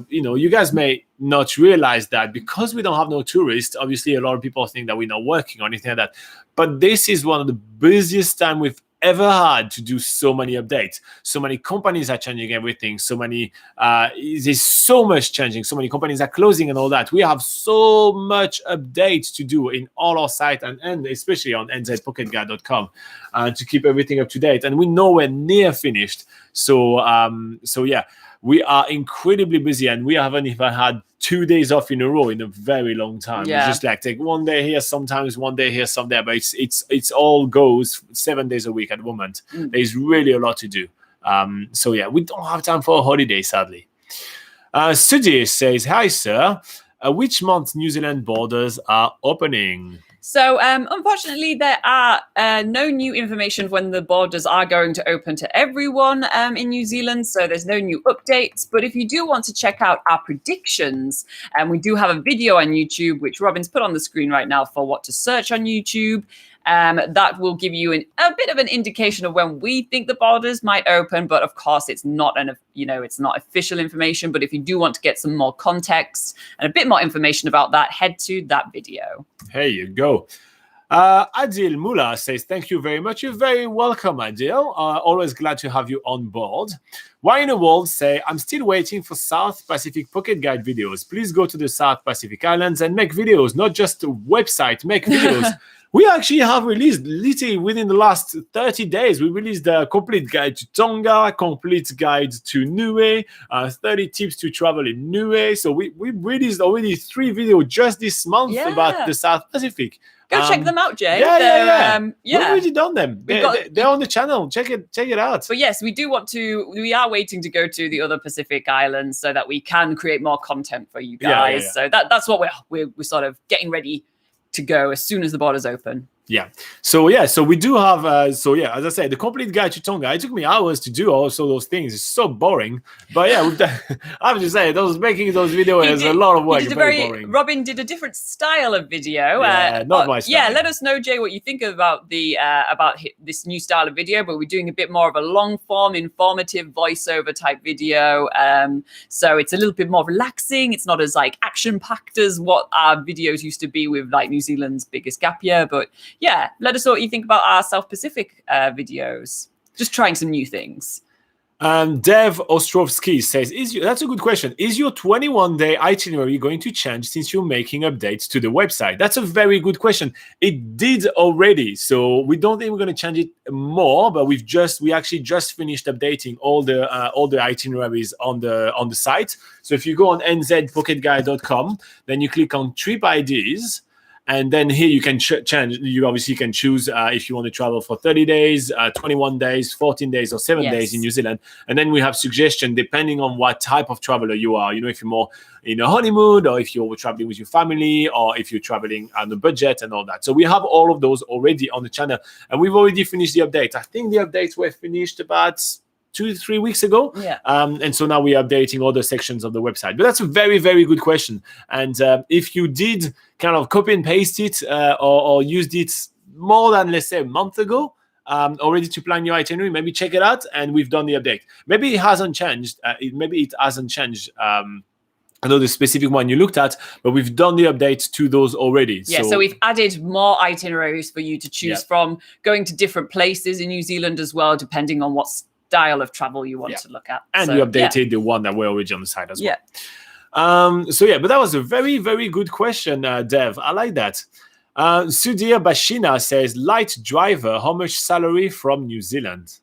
you guys may not realize that because we don't have no tourists, obviously a lot of people think that we're not working or anything like that. But this is one of the busiest time we've ever had to do so many updates. So many companies are changing everything. There's so much changing. So many companies are closing and all that. We have so much updates to do in all our site and especially on nzpocketguide.com to keep everything up to date. And we're nowhere near finished. So yeah, we are incredibly busy, and we haven't even had 2 days off in a row in a very long time. Yeah. We just take one day here, sometimes one day here, some there, but it's all goes 7 days a week at the moment. There's really a lot to do. So yeah, we don't have time for a holiday, sadly. Sudhir says, "Hi sir, which month New Zealand borders are opening?" So, unfortunately, there are no new information when the borders are going to open to everyone in New Zealand. So there's no new updates. But if you do want to check out our predictions, we do have a video on YouTube, which Robin's put on the screen right now for what to search on YouTube. That will give you a bit of an indication of when we think the borders might open. But of course, it's not it's not official information. But if you do want to get some more context and a bit more information about that, head to that video. Here you go. Adil Mula says, "Thank you very much." You're very welcome, Adil. Always glad to have you on board. Why in the world say, "I'm still waiting for South Pacific Pocket Guide videos. Please go to the South Pacific Islands and make videos, not just a website, make videos." We actually have released, literally within the last 30 days, we released a complete guide to Tonga, complete guide to Niue, 30 tips to travel in Niue. So we released already 3 videos just this month about the South Pacific. Go check them out, Jay. Yeah. We've already done them. They're on the channel. Check it out. But yes, we are waiting to go to the other Pacific islands so that we can create more content for you guys. So that's what we're sort of getting ready to go as soon as the borders open. So we do have as I said, the complete guide to Tonga. It took me hours to do also those things. It's so boring, but I have to say, making those videos is a lot of work. Boring. Robin did a different style of video. Not my style. Let us know, Jay, what you think about this new style of video. But we're doing a bit more of a long form, informative voiceover type video. So it's a little bit more relaxing. It's not as action packed as what our videos used to be with New Zealand's biggest gap year, but yeah, let us know what you think about our South Pacific videos. Just trying some new things. Dev Ostrovsky says, that's a good question. Is your 21-day itinerary going to change since you're making updates to the website? That's a very good question. It did already, so we don't think we're going to change it more, but we actually just finished updating all the itineraries on the site. So if you go on nzpocketguide.com, then you click on trip IDs. And then here you can change. You obviously can choose if you want to travel for 30 days, 21 days, 14 days, or 7 days in New Zealand. And then we have suggestions depending on what type of traveler you are. If you're more in a honeymoon, or if you're traveling with your family, or if you're traveling on a budget and all that. So we have all of those already on the channel. And we've already finished the update. I think the updates were finished about 2 to 3 weeks ago. And so now we're updating all the sections of the website. But that's a very, very good question. And if you did kind of copy and paste it or used it more than, let's say, a month ago, already to plan your itinerary, maybe check it out. And we've done the update. Maybe it hasn't changed. I know the specific one you looked at, but we've done the updates to those already. So we've added more itineraries for you to choose from, going to different places in New Zealand as well, depending on what style of travel you want to look at. And you updated the one that were already on the site as well. But that was a very, very good question, Dev. I like that. Sudhir Bashina says, light driver, how much salary from New Zealand?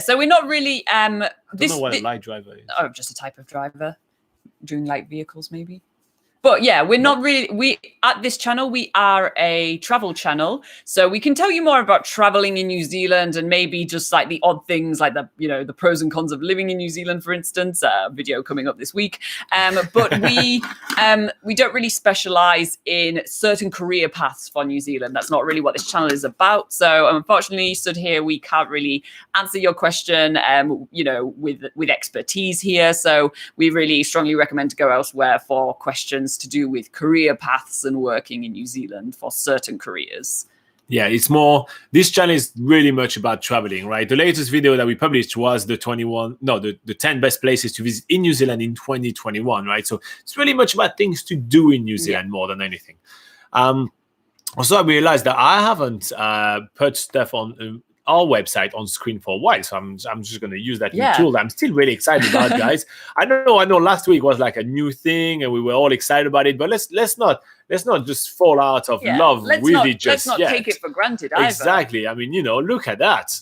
So we're not really... I don't know what a light driver is. Oh, just a type of driver. Doing light vehicles, maybe. But yeah, we're not really, at this channel, we are a travel channel. So we can tell you more about traveling in New Zealand and maybe just like the odd things like the pros and cons of living in New Zealand, for instance, video coming up this week. But we don't really specialize in certain career paths for New Zealand. That's not really what this channel is about. So unfortunately, stood here, we can't really answer your question, with expertise here. So we really strongly recommend to go elsewhere for questions to do with career paths and working in New Zealand for certain careers. Yeah, it's more, this channel is really much about traveling, right? The latest video that we published was the 10 best places to visit in New Zealand in 2021, right? So it's really much about things to do in New Zealand more than anything. Also, I realized that I haven't put stuff on our website on screen for a while, so I'm just going to use that new tool that I'm still really excited about, guys. I know last week was like a new thing and we were all excited about it, but let's not just fall out of love with it just let's not take it for granted either. Exactly. I mean, look at that.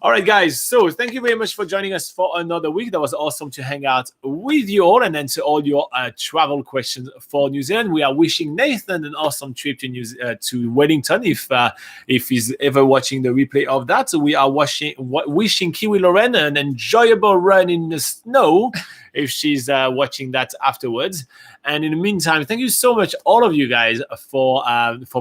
All right, guys. So thank you very much for joining us for another week. That was awesome to hang out with you all and answer all your travel questions for New Zealand. We are wishing Nathan an awesome trip to Wellington if he's ever watching the replay of that. So we are wishing Kiwi Loren an enjoyable run in the snow if she's watching that afterwards. And in the meantime, thank you so much, all of you guys, for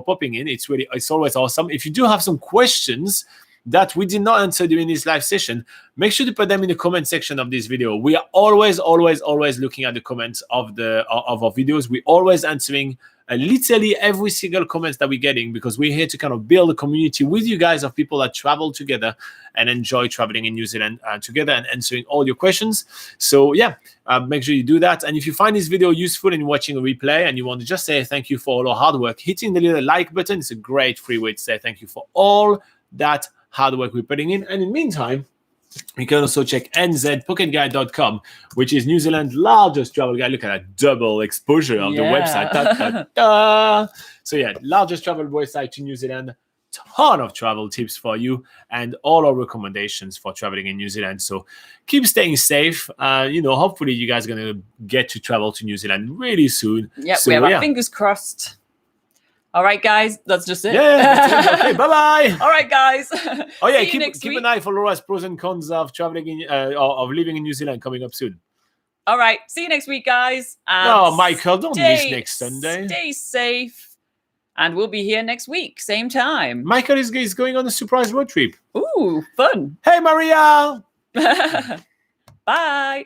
popping in. It's always awesome. If you do have some questions that we did not answer during this live session, make sure to put them in the comment section of this video. We are always looking at the comments of our videos. We're always answering literally every single comment that we're getting, because we're here to kind of build a community with you guys of people that travel together and enjoy traveling in New Zealand together and answering all your questions. So yeah, make sure you do that. And if you find this video useful in watching a replay and you want to just say thank you for all our hard work, hitting the little like button is a great free way to say thank you for all that hard work we're putting in. And in the meantime, you can also check nzpocketguide.com, which is New Zealand's largest travel guide. Look at that double exposure of the website. So yeah, largest travel website to New Zealand. Ton of travel tips for you and all our recommendations for traveling in New Zealand. So keep staying safe. Hopefully you guys are going to get to travel to New Zealand really soon. Yep, so, we have our fingers crossed. All right, guys, that's just it. Yeah, that's it. Okay, bye-bye. All right, guys. Oh yeah, keep an eye for Laura's pros and cons of traveling of living in New Zealand coming up soon. All right, see you next week, guys. No, Michael, don't miss next Sunday. Stay safe, and we'll be here next week, same time. Michael is going on a surprise road trip. Ooh, fun. Hey, Maria. Bye.